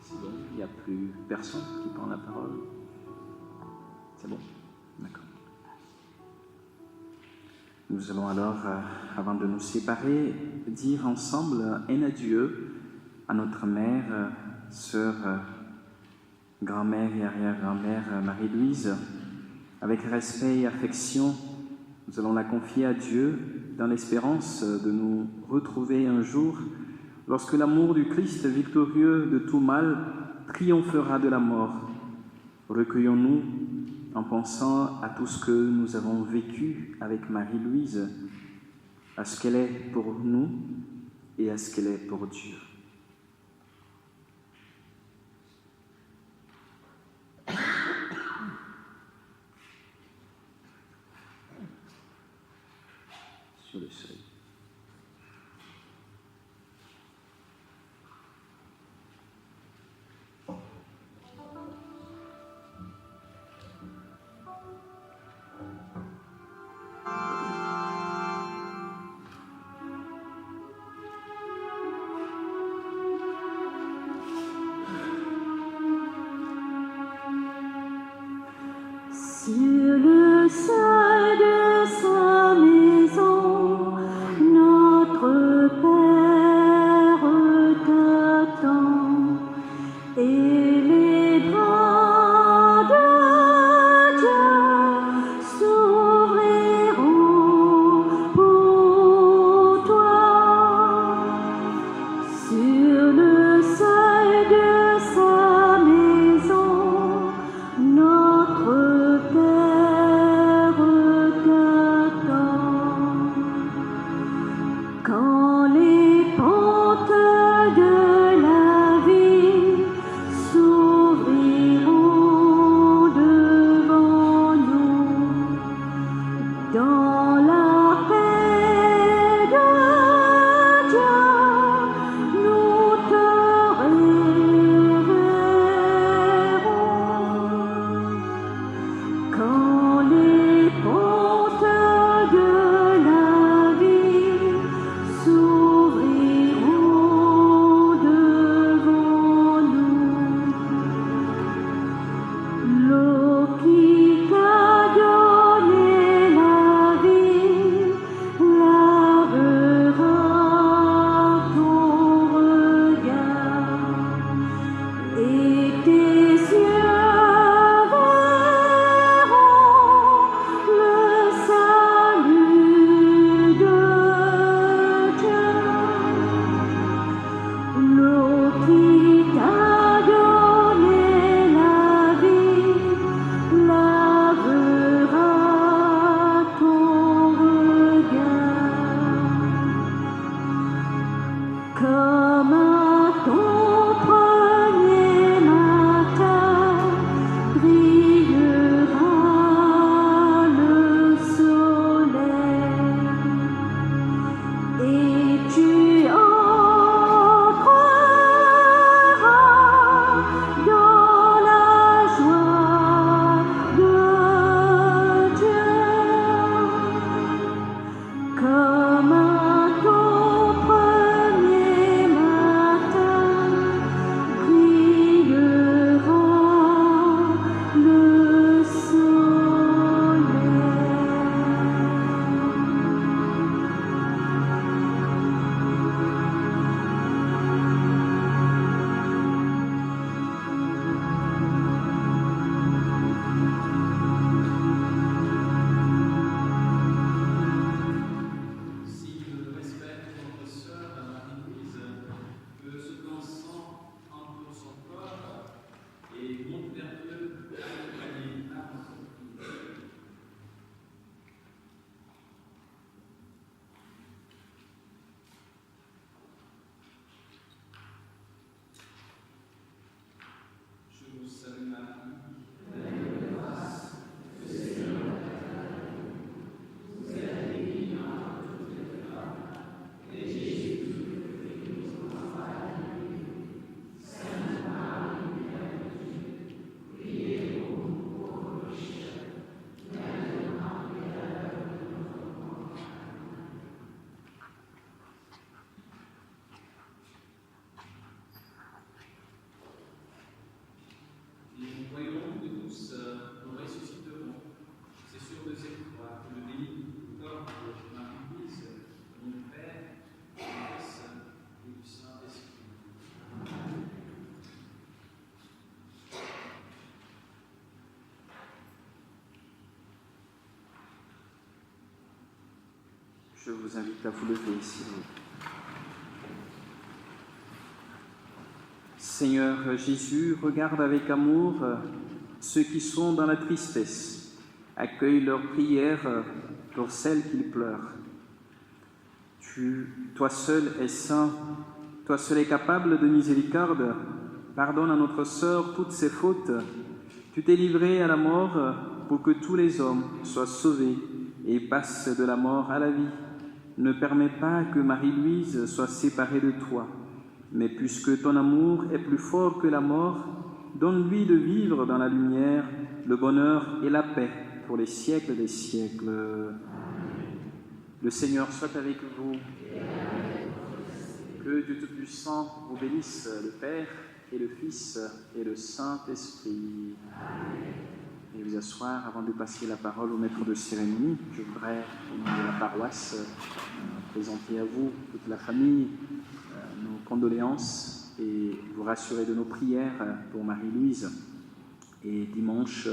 C'est bon, il n'y a plus personne qui prend la parole. C'est bon? D'accord. Nous allons alors, avant de nous séparer, dire ensemble un adieu à notre mère, sœur, grand-mère et arrière-grand-mère Marie-Louise. Avec respect et affection, nous allons la confier à Dieu dans l'espérance de nous retrouver un jour lorsque l'amour du Christ victorieux de tout mal triomphera de la mort. Recueillons-nous en pensant à tout ce que nous avons vécu avec Marie-Louise, à ce qu'elle est pour nous et à ce qu'elle est pour Dieu. Sur le seuil. Sur le seuil de sa maison, notre Père t'attend, et les bras de Dieu s'ouvriront pour toi. Sur le seuil de sa maison, notre Père t'attend. Quand les pentes de la vie Je vous invite à vous lever, s'il vous plaît. Seigneur Jésus, regarde avec amour ceux qui sont dans la tristesse. Accueille leurs prières pour celles qu'ils pleurent. Toi seul es saint, toi seul es capable de miséricorde. Pardonne à notre sœur toutes ses fautes. Tu t'es livré à la mort pour que tous les hommes soient sauvés et passent de la mort à la vie. Ne permets pas que Marie-Louise soit séparée de toi, mais puisque ton amour est plus fort que la mort, donne-lui de vivre dans la lumière, le bonheur et la paix pour les siècles des siècles. Le Seigneur soit avec vous. Que Dieu Tout-Puissant vous bénisse, le Père et le Fils et le Saint-Esprit. Et vous asseoir avant de passer la parole au maître de cérémonie. Je voudrais, au nom de la paroisse, présenter à vous, toute la famille, nos condoléances et vous rassurer de nos prières pour Marie-Louise. Et dimanche,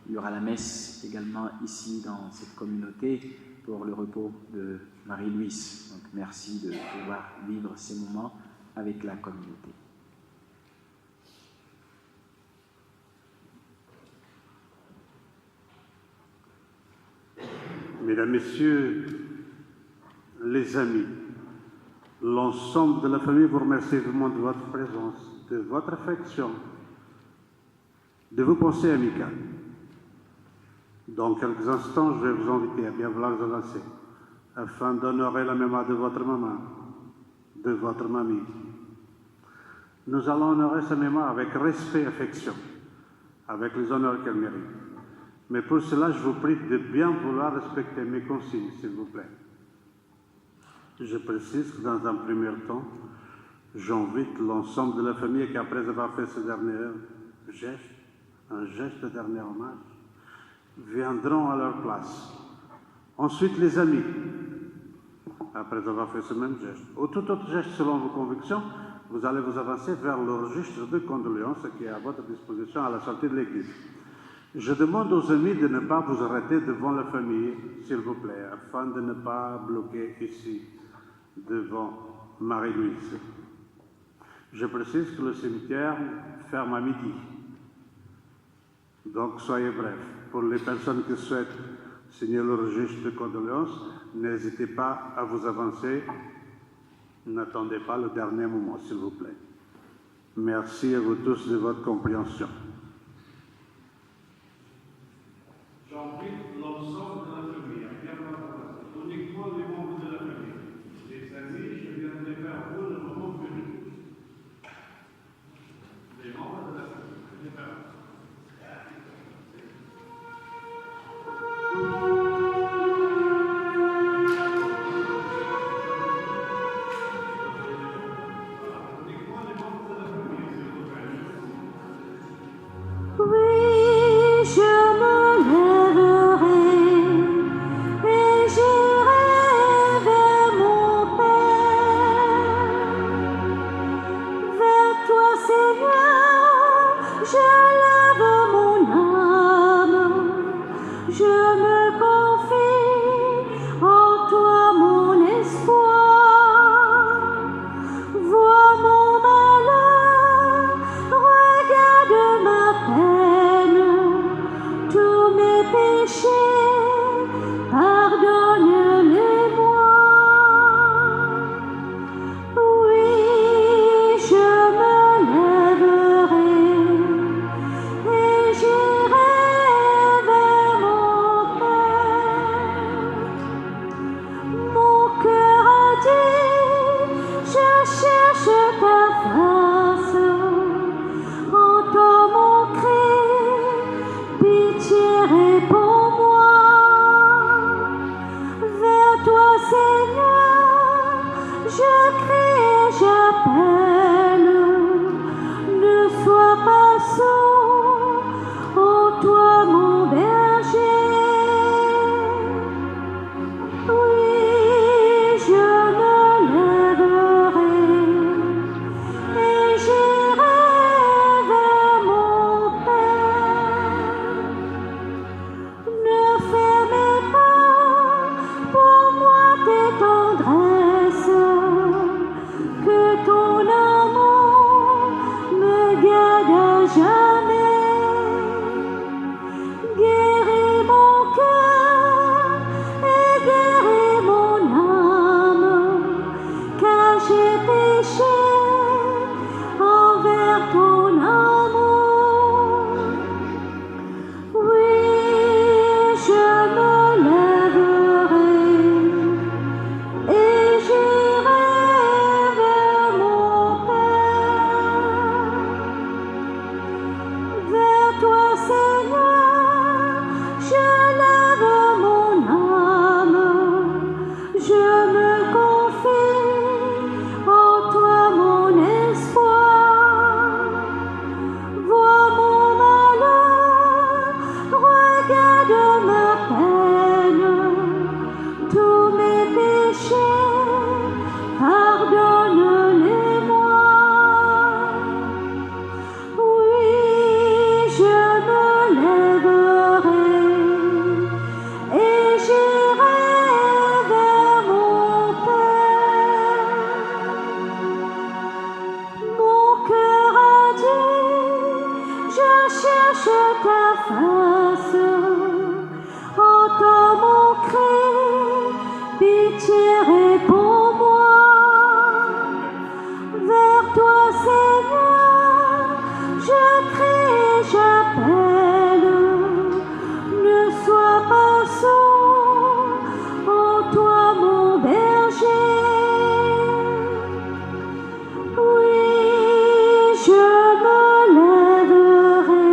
il y aura la messe également ici dans cette communauté pour le repos de Marie-Louise. Donc merci de pouvoir vivre ces moments avec la communauté. Mesdames, Messieurs, les amis, l'ensemble de la famille vous remercie vraiment de votre présence, de votre affection, de vos pensées amicales. Dans quelques instants, je vais vous inviter à bien vouloir vous avancer, afin d'honorer la mémoire de votre maman, de votre mamie. Nous allons honorer sa mémoire avec respect et affection, avec les honneurs qu'elle mérite. Mais pour cela, je vous prie de bien vouloir respecter mes consignes, s'il vous plaît. Je précise que dans un premier temps, j'invite l'ensemble de la famille qu'après avoir fait ce dernier geste, un geste de dernier hommage, viendront à leur place. Ensuite, les amis, après avoir fait ce même geste, ou tout autre geste selon vos convictions, vous allez vous avancer vers le registre de condoléances qui est à votre disposition à la sortie de l'église. Je demande aux amis de ne pas vous arrêter devant la famille, s'il vous plaît, afin de ne pas bloquer ici, devant Marie-Louise. Je précise que le cimetière ferme à midi. Donc, soyez brefs. Pour les personnes qui souhaitent signer le registre de condoléances, n'hésitez pas à vous avancer. N'attendez pas le dernier moment, s'il vous plaît. Merci à vous tous de votre compréhension. J'invite l'ensemble de la famille à bien voir uniquement les membres de la famille. Les amis, je viendrai vers vous le moment venu. Les membres de la famille, venez vers vous. Ne fermez pas pour moi tes jamais. Guéris mon cœur et guéris mon âme, car j'ai péché envers ton amour. Oui, je me lèverai et j'irai vers mon Père. Vers toi, Seigneur, je lève mon âme, je me confie en toi, mon espoir. Vois mon malheur, regarde ma peine, tous mes péchés, pardonne-les-moi. Oui, je me lèverai et j'irai vers mon Père. Mon cœur a dit, je cherche ta face. Entends mon cri, pitié, réponds-moi. Vers toi, Seigneur, je crie et j'appelle. Ne sois pas sourd, en toi, mon berger. Oui, je me lèverai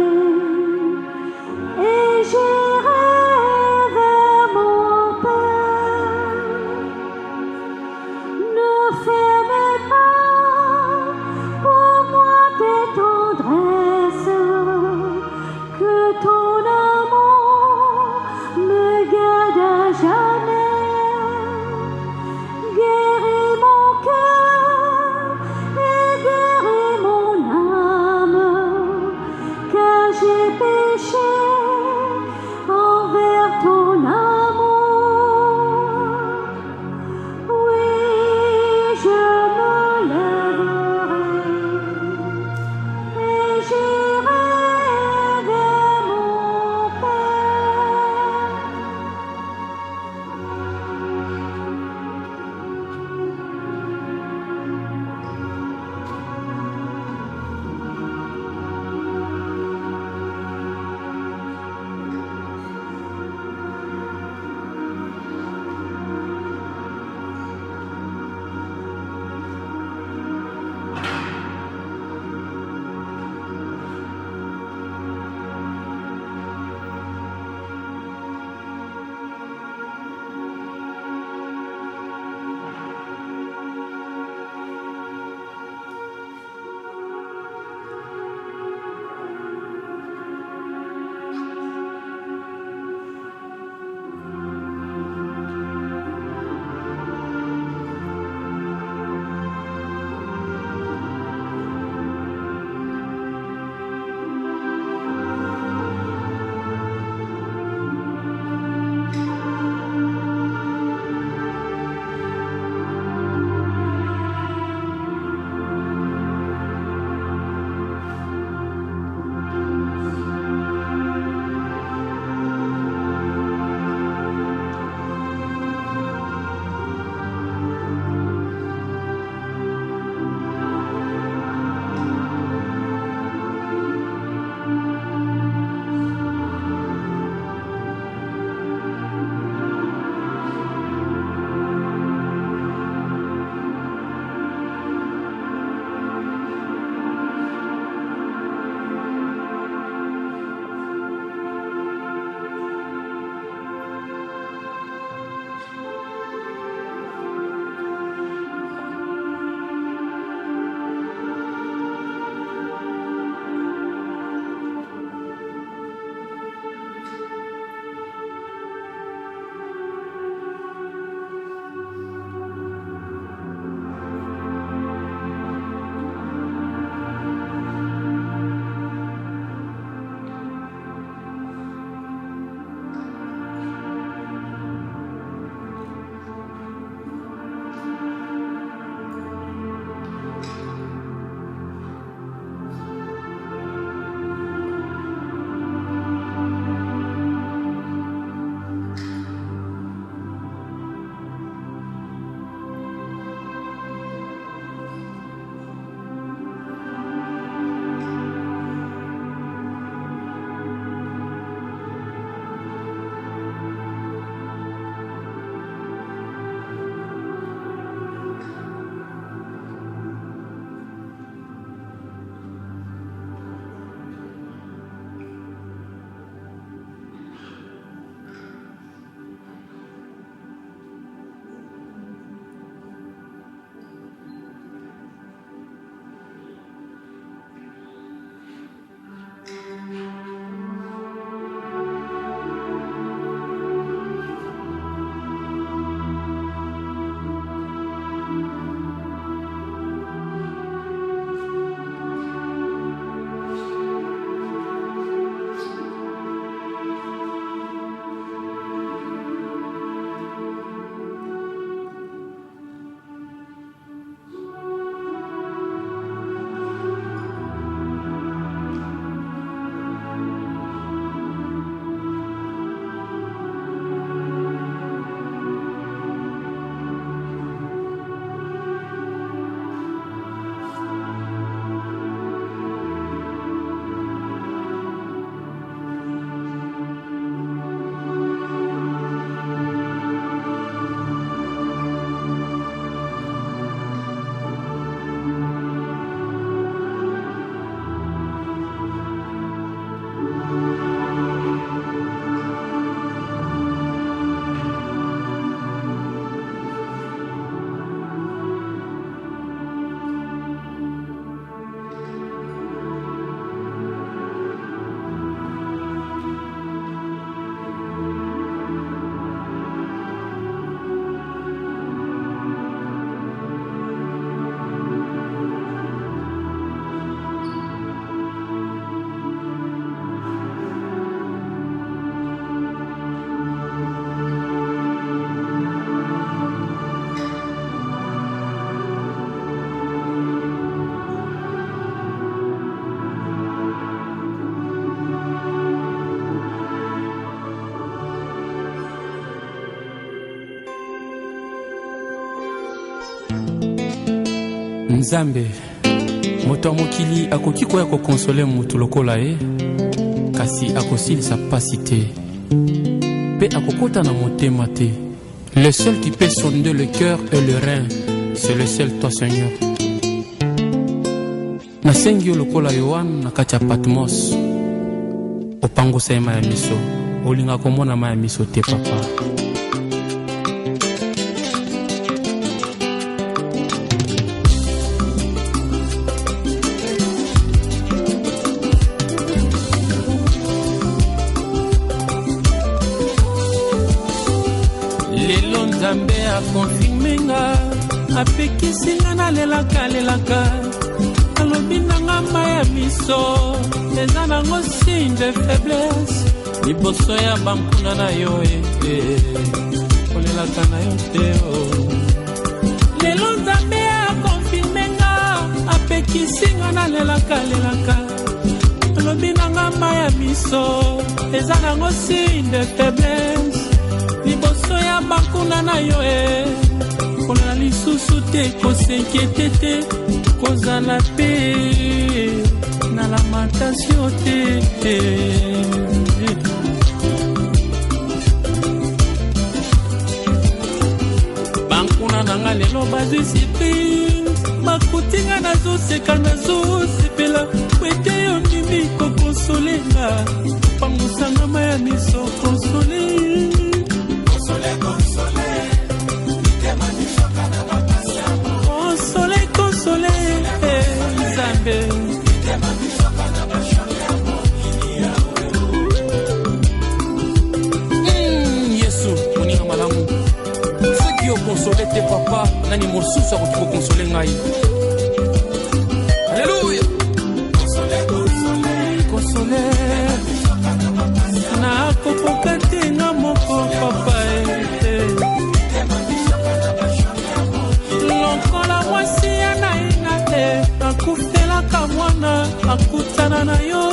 Nzambe moto ya mokili akoki koya kokonsole mutu lokola ye, kasi akosilisa pasi te pe akokota na motema te. Le seul qui peut sonder le cœur et le rein, c'est le seul toi Seigneur. Nasengi yo lokola Yohane na kati ya Patmos, opangosa ye ma ya miso, olinga komona ma ya miso te papa. Lelo Nzambe a confirme nga, apekisi nga na lelaka alobi nanga ma ya miso, eza nango signe de faiblesse liboso ya bankuna na yo kolelaka na yo te lelo Nzambe a confirme nga, apekisi nga na lelaka alobi nanga ma ya miso, eza nango signe de faiblesse liboso ya bankuna na yo kolela lisusu te, kosinkiete te, kozala pe na lamentation te. Bankuna nanga lelo bazwi surprise, bakutinga nazoseka nazosepela, kwete yo ndimi kokonsolenga, pangosanga ma ya miso konsole. Console, Nzambe Yesu, moninga malamu, soki okonsole te papa, nani mosusu akoki kokonsole ngai. Alléluia. Console nakokoka te nga moko papa lokola mwasi ya naina akufelaka mwana akutana na yo,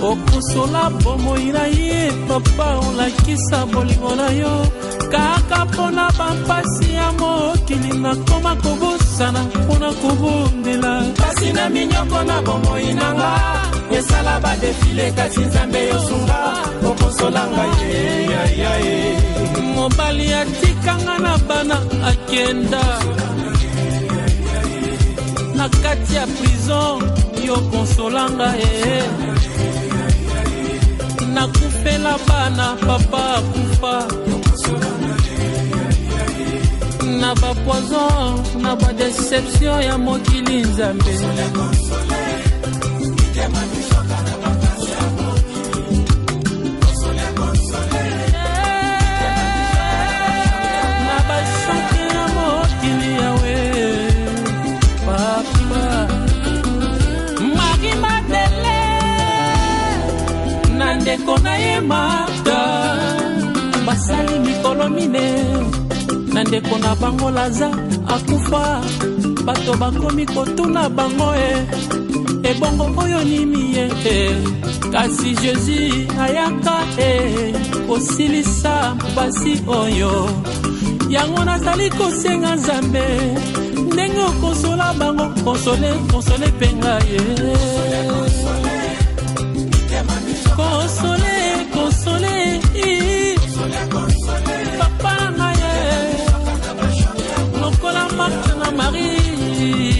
okosola bomoi na ye papa, olakisa bolingo na yo kaka mpona bampasi ya mokili, nakoma kobosana mpona kobondela kasi na minyoko na bomoi nanga esala badefile, kasi Nzambe yosunga okosolanga ye. Mobali atikanga na bana akenda na kati ya prison, yo konsolanga nakufela bana papa akufa na bapoison na badeception ya mokili Nzambe ndeko na ye mata basali mikolo mine, na ndeko na bango Laza akufa, bato bakomi kotuna bango ebongo oyo nimi ye kasi Jésus ayaka kosilisa basi oyo, yango nazali kosenga Nzambe ndenge okosola bango, konsole penga ye. Console, papa na ye, lokola Marthe na Marie,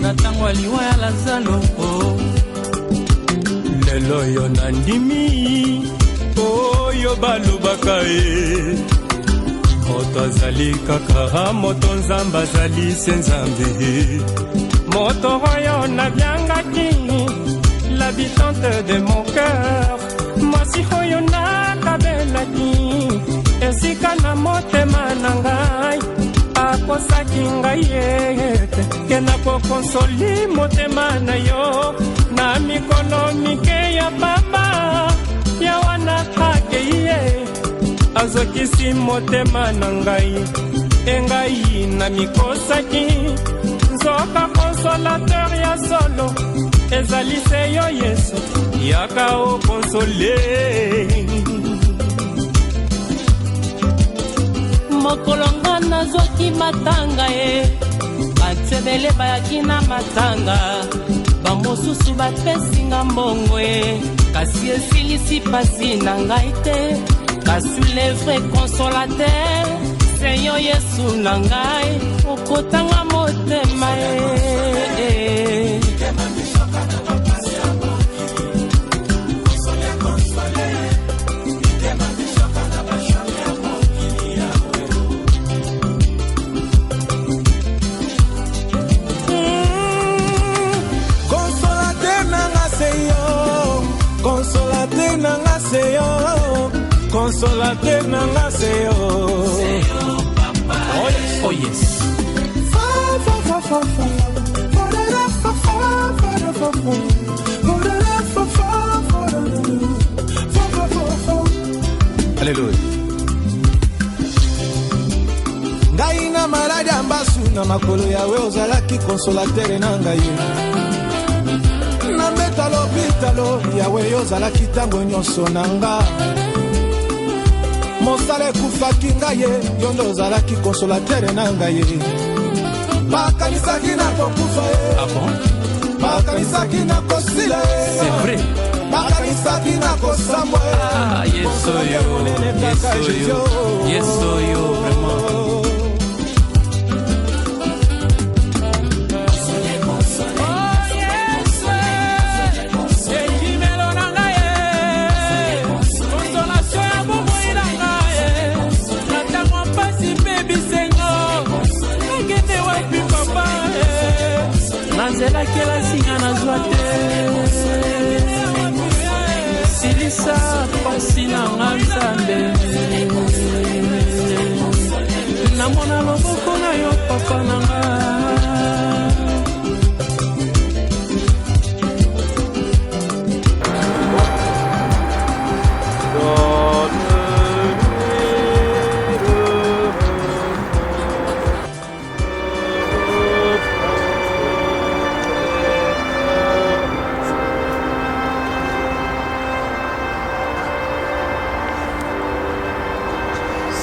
na tango aliwa ya Lazaro. Lelo yo nandimi, oyo balobaka moto azali kaka, moto Nzambe azali se Nzambe, moto oyo nabyangaki, l'habitante de mon cœur, mwasi oyo nakabelaki, esika na motema na ngai, akosaki ngai ete ke nakokonsoli motema na yo, na mikono mike ya baba ya wana kake ye, azokisi motema na ngai, engai na mikosaki, nzoka consolateur ya solo, ezali se yo Yesu yaka okonsole. Mokolonga nazwaki matanga bato ebele bayaki na matanga, bamosusu bapesinga mbongwe, kasi esilisi pasi na ngai te. Kasi le vrai consolateur, Seigneur Yesu na ngai, okotanga motema ye. Consolateur nanga seyo, consolateur nanga seyo. Oh yes. Alléluia. Ngai na maladi ambasu na makolo yawe ozalaki consolateur nanga ye. Na metalo pitalo yawe yozalaki tango nyonso nanga. Mosala ekufaki ngai ye, yo nde ozalaki consolateur nanga ye. Bakanisaki na kokufa ye. Ah bon? Bakanisaki na kosila ye. C'est vrai. Bakanisaki na kosambwa ye. Ah, yes, yo, vraiment. Nanzelaki lasinga nazwa te, silisa pasi nanga Nzambe. Namona loboko na yo papa nanga.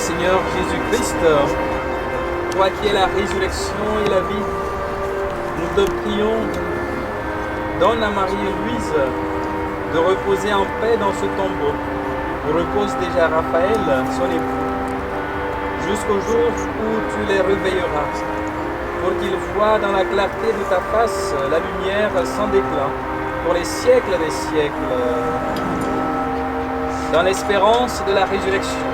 Seigneur Jésus-Christ, toi qui es la résurrection et la vie, nous te prions, donne à Marie-Louise de reposer en paix dans ce tombeau où repose déjà Raphaël, son époux, jusqu'au jour où tu les réveilleras, pour qu'ils voient dans la clarté de ta face la lumière sans déclin, pour les siècles des siècles, dans l'espérance de la résurrection.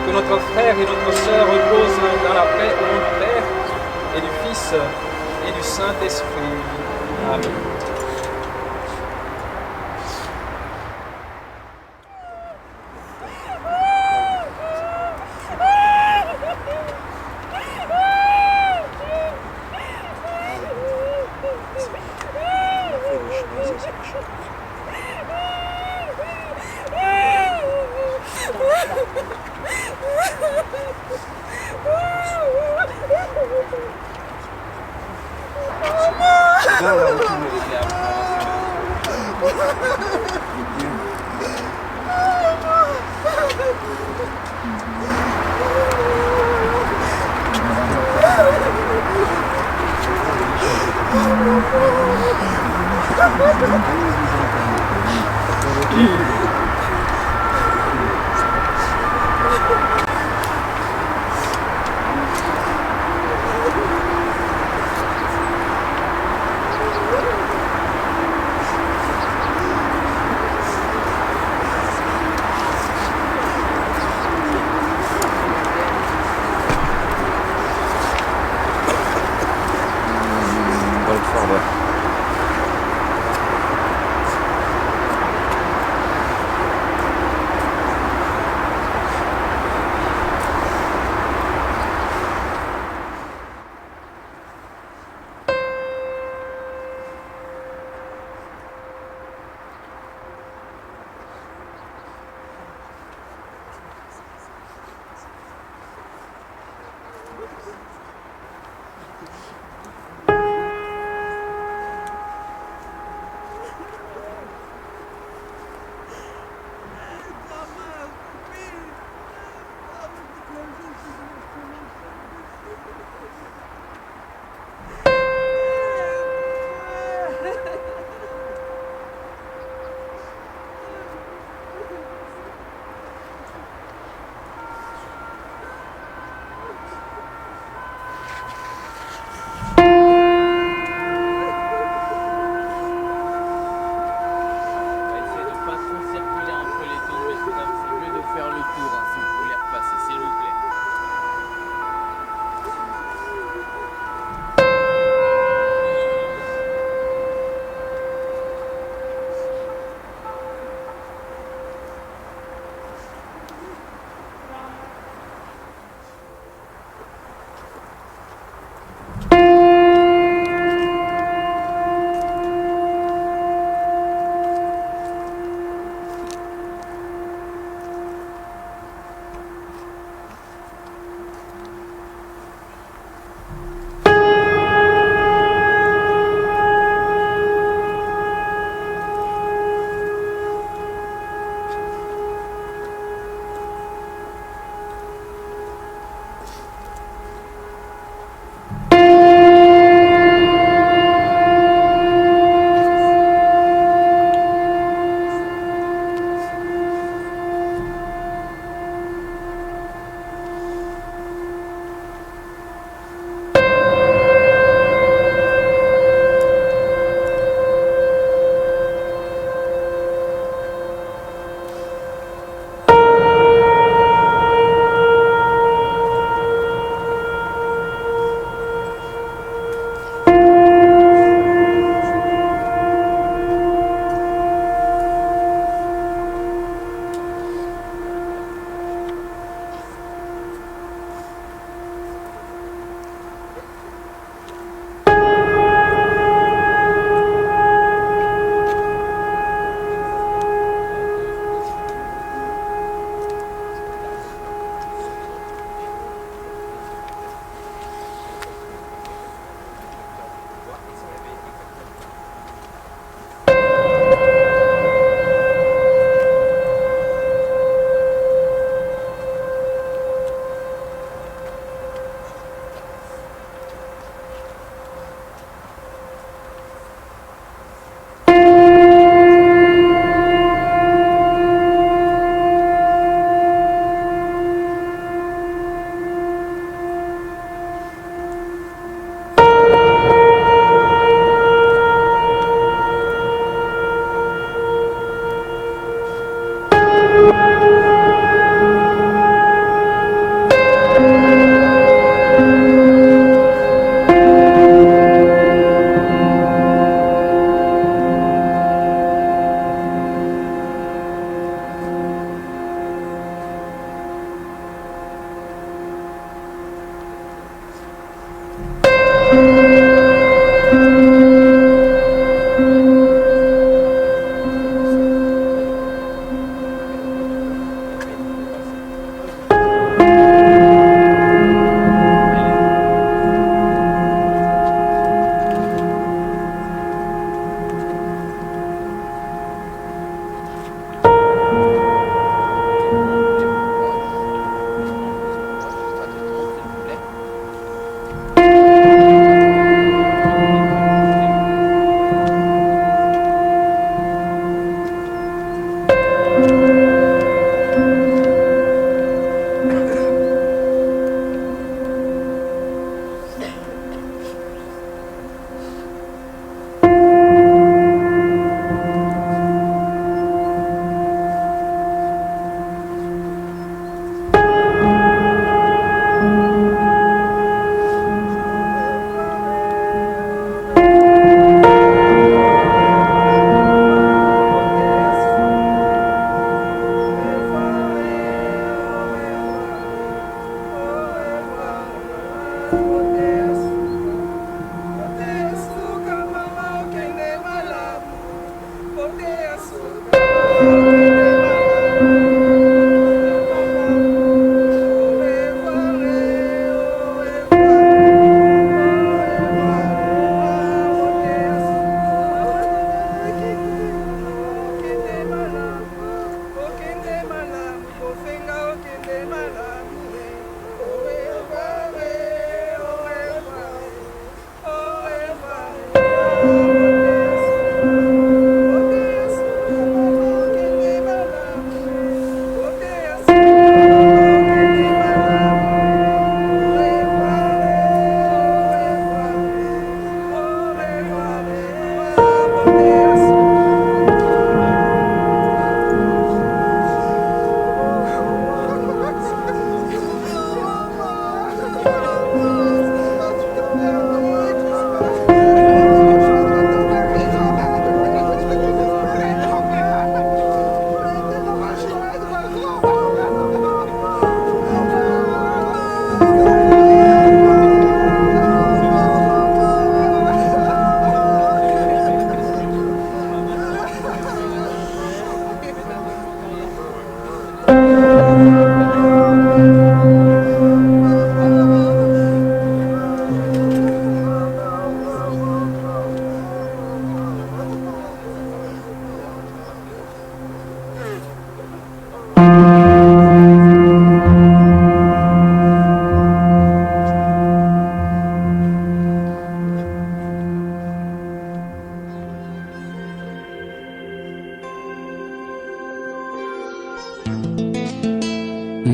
Que notre frère et notre sœur reposent dans la paix au nom du Père et du Fils et du Saint-Esprit. Amen.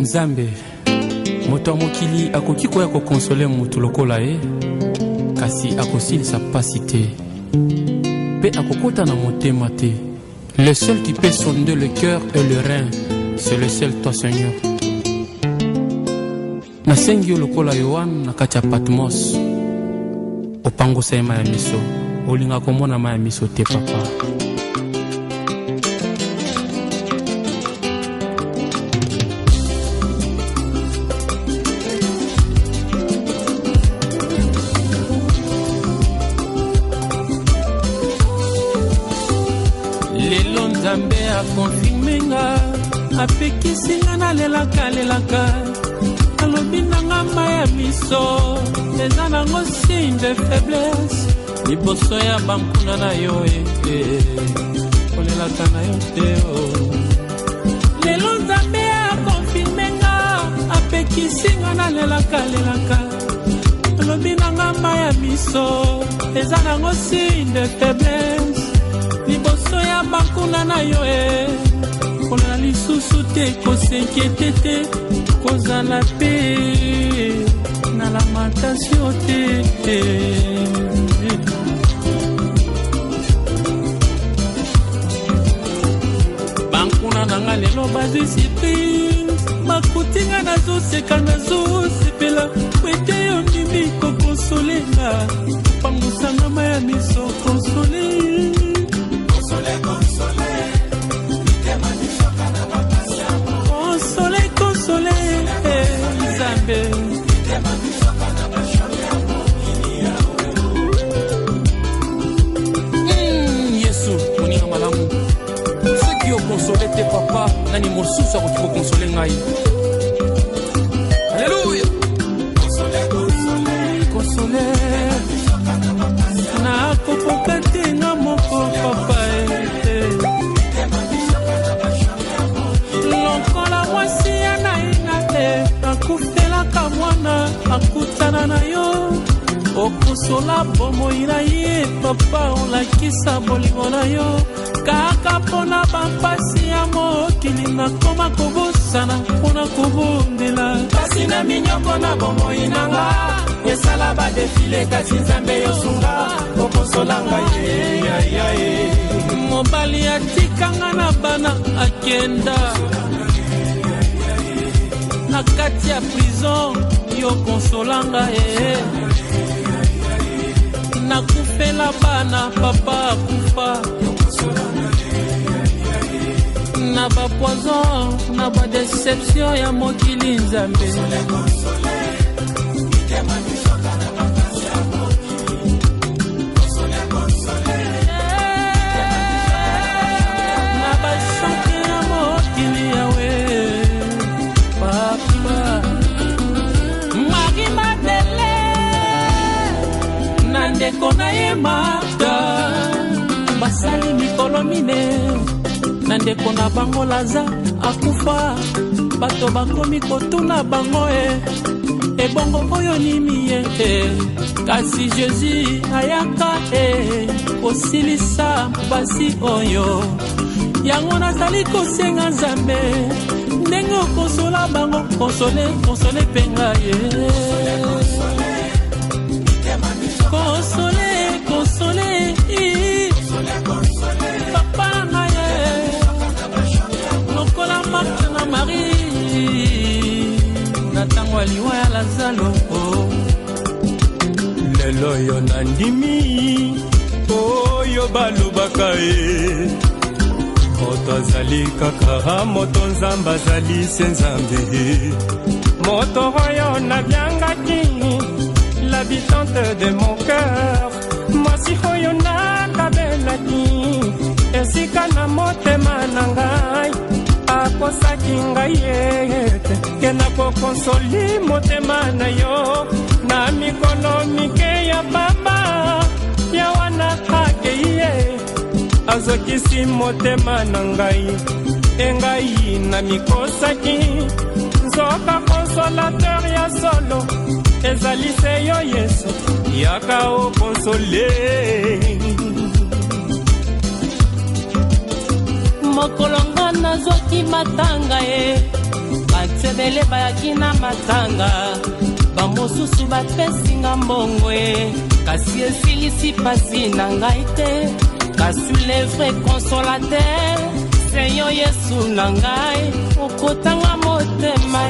Nzambe moto ya mokili akoki koya kokonsole mutu lokola ye, kasi akosilisa pasi te pe akokota na motema te. Le seul qui peut sonder le cœur et le rein, c'est le seul toi Seigneur. Nasengi yo lokola Yohane na kati ya Patmos, opangosa ye ma ya miso, olinga komona ma ya miso te papa. Lelo Nzambe akonfirme nga, apekisi nga nalelaka alobi nanga ma ya miso, eza nango signe de faiblesse liboso ya bankuna na yo kolelaka na yo te. Lelo Nzambe akonfirme nga, apekisi nga nalelaka alobi nanga ma ya miso, eza nango signe de faiblesse liboso ya bakuna na yo kolela lisusu te, kosenkiete te, kozala pe na lamentation te. Bankuna nanga lelo bazwi surprise, bakutinga nazoseka nazosepela, kwete yo ndimi kokonsolenga, pangosanga ma ya miso konsole. Yesu moninga malamu, soki okonsole te papa, nani mosusu akoki kokonsole ngai? Alleluya. Konsole nakokoka te nga moko papa, lokola mwasi ya nainga akufelaka mwana akutana na yo, okosola bomoi na ye papa, olakisa bolingo na yo kaka mpona bampasi ya mokili, nakoma kobosana mpona kobondela pasi na minyoko na bomoi nanga, esala badefile kasi Nzambe yosunga okosolanga ye. Mobali atikanga na bana akenda na kati ya prison, yo konsolanga nakufela bana papa akufa na bapoison na badeception ya mokili. Nzambe na ndeko na bango Laza akufa bato bakomi kotuna bango ebongo oyo nini kasi Jésus ayaka kosilisa basi oyo yango nazali kosenga Nzambe ndenge okonsola bango konsole penga konsole papa na lokola Marthe na Marie na tango aliwa ya Lazalo lelo yo nandimi oyo balobaka moto azali kaka moto Nzambe azali se Nzambe moto oyo nabyangaki l'habitante de mon cœur mwasi oyo nakabelaki esika na motema na ngai akosaki ngai ete ke nakokonsoli motema na yo na mikolo mike ya pamba ya wana akei azokisi motema na ngai engai na mikosaki nzoka consolateur ya solo ezali se yo Yesu yaka okonsole mokolonga nazwaki matanga batsebele bayaki na matanga bamosusu bapesinga mbongo kasi esilisi pasi na ngai te kasi le vrai consolateur seyo Yesu na ngai okotanga motema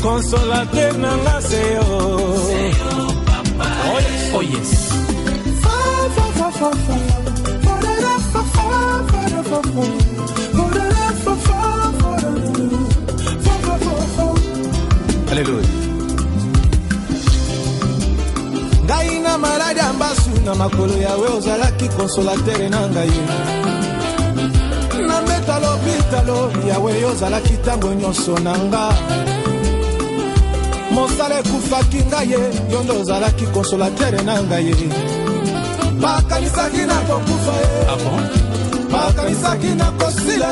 consolateur nanga seyo papa oh yes Alléluia ngai na maladi ya mbasu na makolo yawe ozalaki consolateur nanga ye na mbeta lopitalo yawe ozalaki ntango nyonso nanga mosala ekufaki ngai yo nde ozalaki consolateur na ngai bakanisaki na kokufa bakanisaki na kosila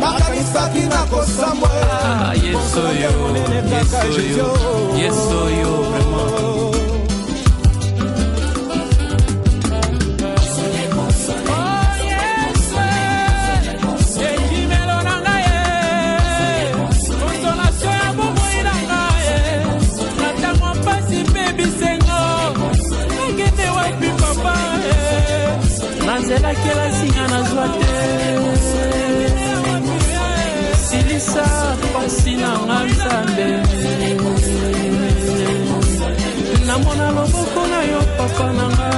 bakanisaki na kosambwa yesoyo vraiment nanzelaki elasinga nazwa te silisa pasi nanga Nzambe namona loboko na yo papa nanga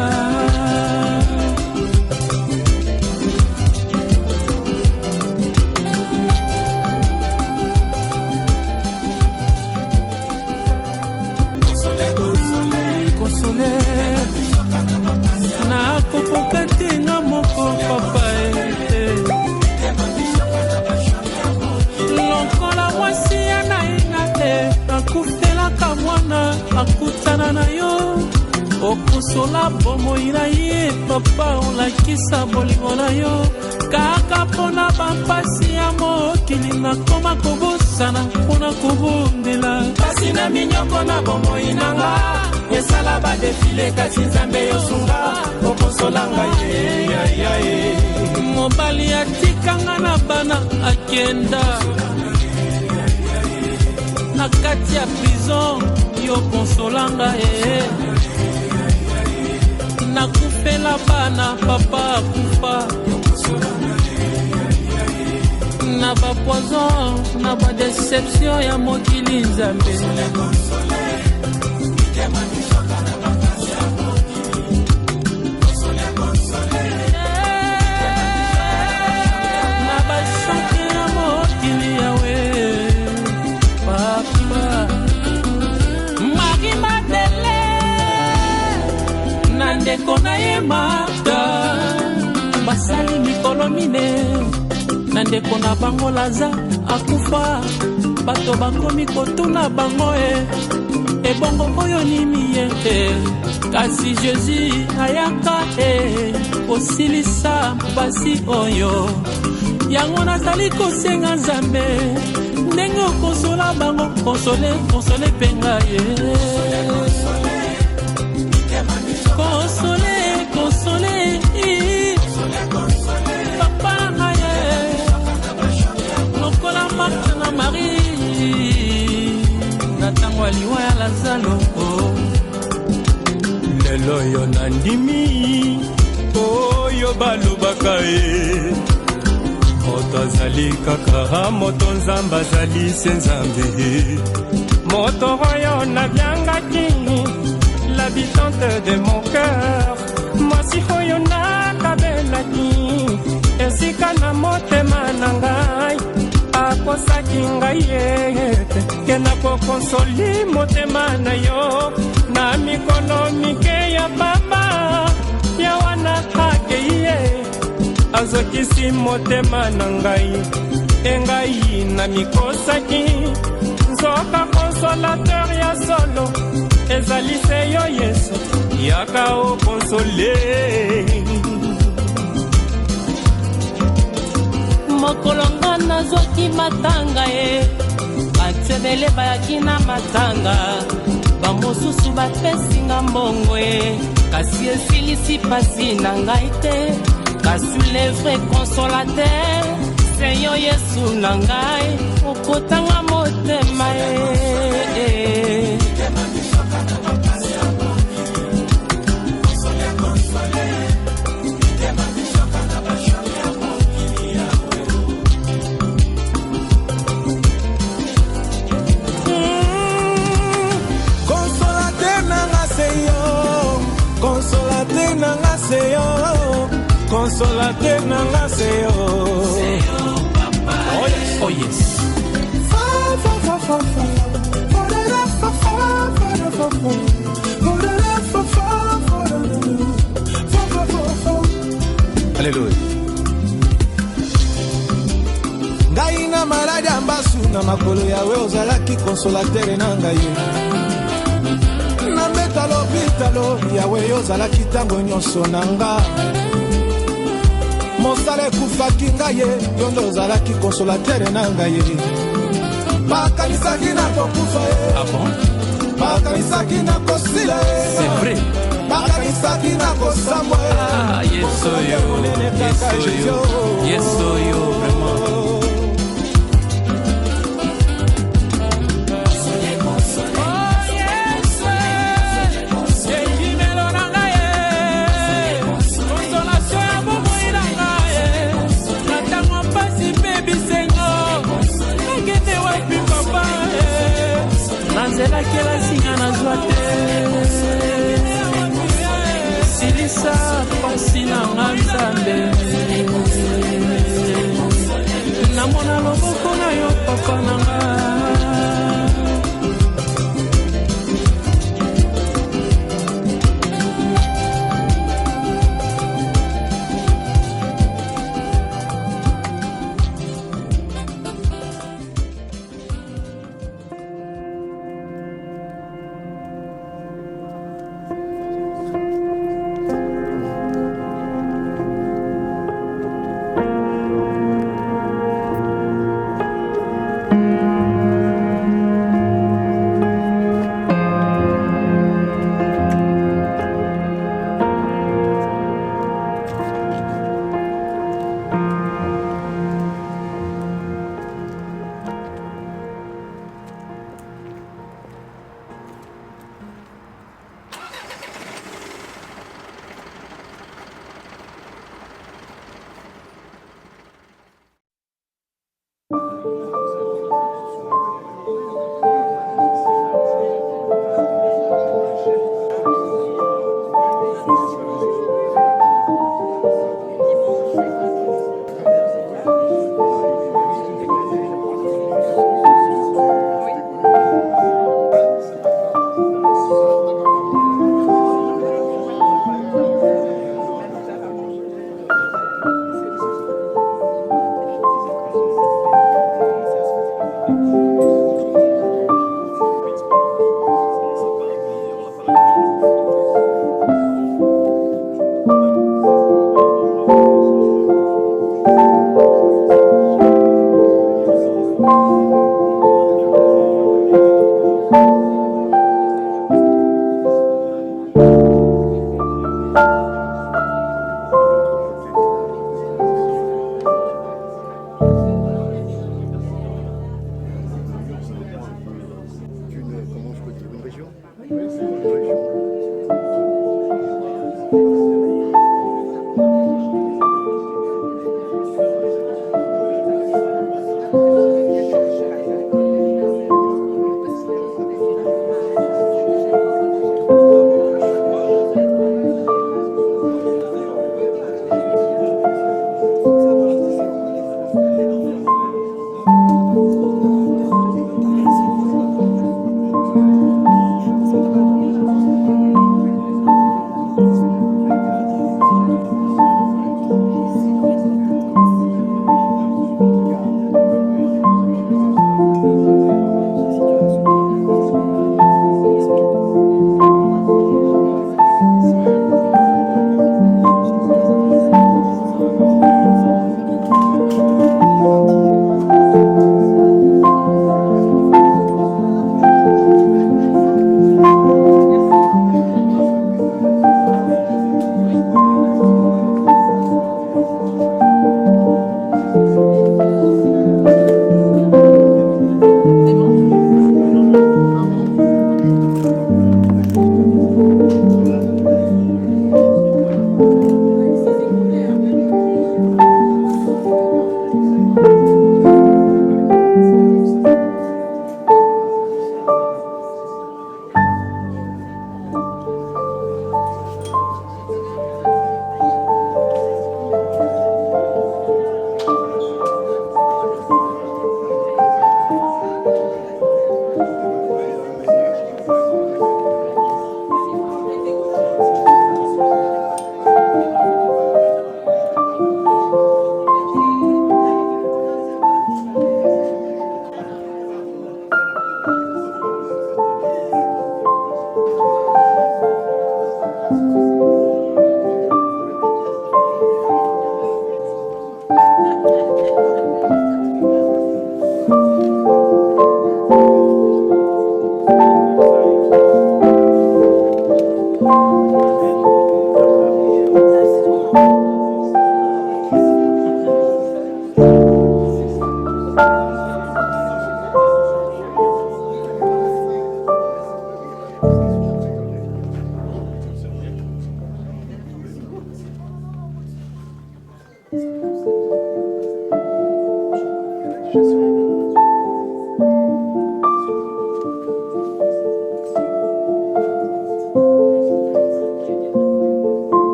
akutana na yo okosola bomoi na ye papa olakisa bolingo na yo kaka mpona bampasi ya mokili nakoma kobosana mpona kobondela kasi na minyoko na bomoi nanga esala badefile kasi Nzambe yosunga okosolanga ye mobali atikanga na bana akenda na kati ya prison yo konsolanga nakufela bana papa akufa na bapoison na badeception ya mokili Nzambe na bashake ya mokili yawe papa Marie Madeleine na ye Marta basali mikolo mine na ndeko na bango Laza akufa bato bakomi kotuna bango ebongo oyo ni miyete kasi Jésus ayaka kosilisa basi oyo yango nazali kosenga Nzambe ndenge okosola bango konsole penga ye konsole papa na ye lokola Marthe na Marie na tango aliwa ya Lazaro lelo yo nandimi oyo balobaka moto azali kaka moto Nzambe azali se Nzambe moto oyo nabyangaki l'habitante de mon cœur mwasi oyo nakabelaki esika na motema na ngai akosaki ngai ete ke nakokonsoli motema na yo na mikono mike ya pamba ya wana akei ye azokisi motema na ngai engai na mikosaki nzoka consolateur ya solo ezali se yo Yesu yaka okonsole mokolonga nazwaki matanga batebele bayaki na matanga bamosusu bapesinga mbongo kasi esilisi pasi na ngai te kasi le vrai consolateur se yo Yesu na ngai okotanga motema Consolateur nanga seyo Consolateur nanga seyo papa oh yes Alléluia ngai na maladi ambasu na makolo yawe ozalaki consolateur nanga ye na mbeta lopitalo yawe ozalaki ntango nyonso na nga mosala ekufaki ngai ye yo nde ozalaki consolateur na ngai ye bakanisaki na kokufa ye bakanisaki na kosila ye bakanisaki na kosambwa ye yesoyo vraiment nazelaki elasinga nazwa te silisa pasi na nga Nzambe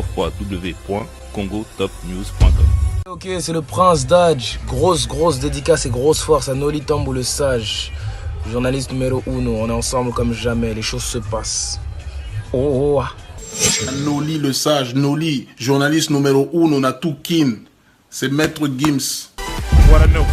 www.congotopnews.com. Ok, c'est le Prince Dodge. Grosse dédicace et grosse force à Noli Tambou le Sage, journaliste numéro 1. On est ensemble comme jamais, les choses se passent. Oh. Noli le Sage, Noli, journaliste numéro 1, on a tout kin. C'est Maître Gims. What I know.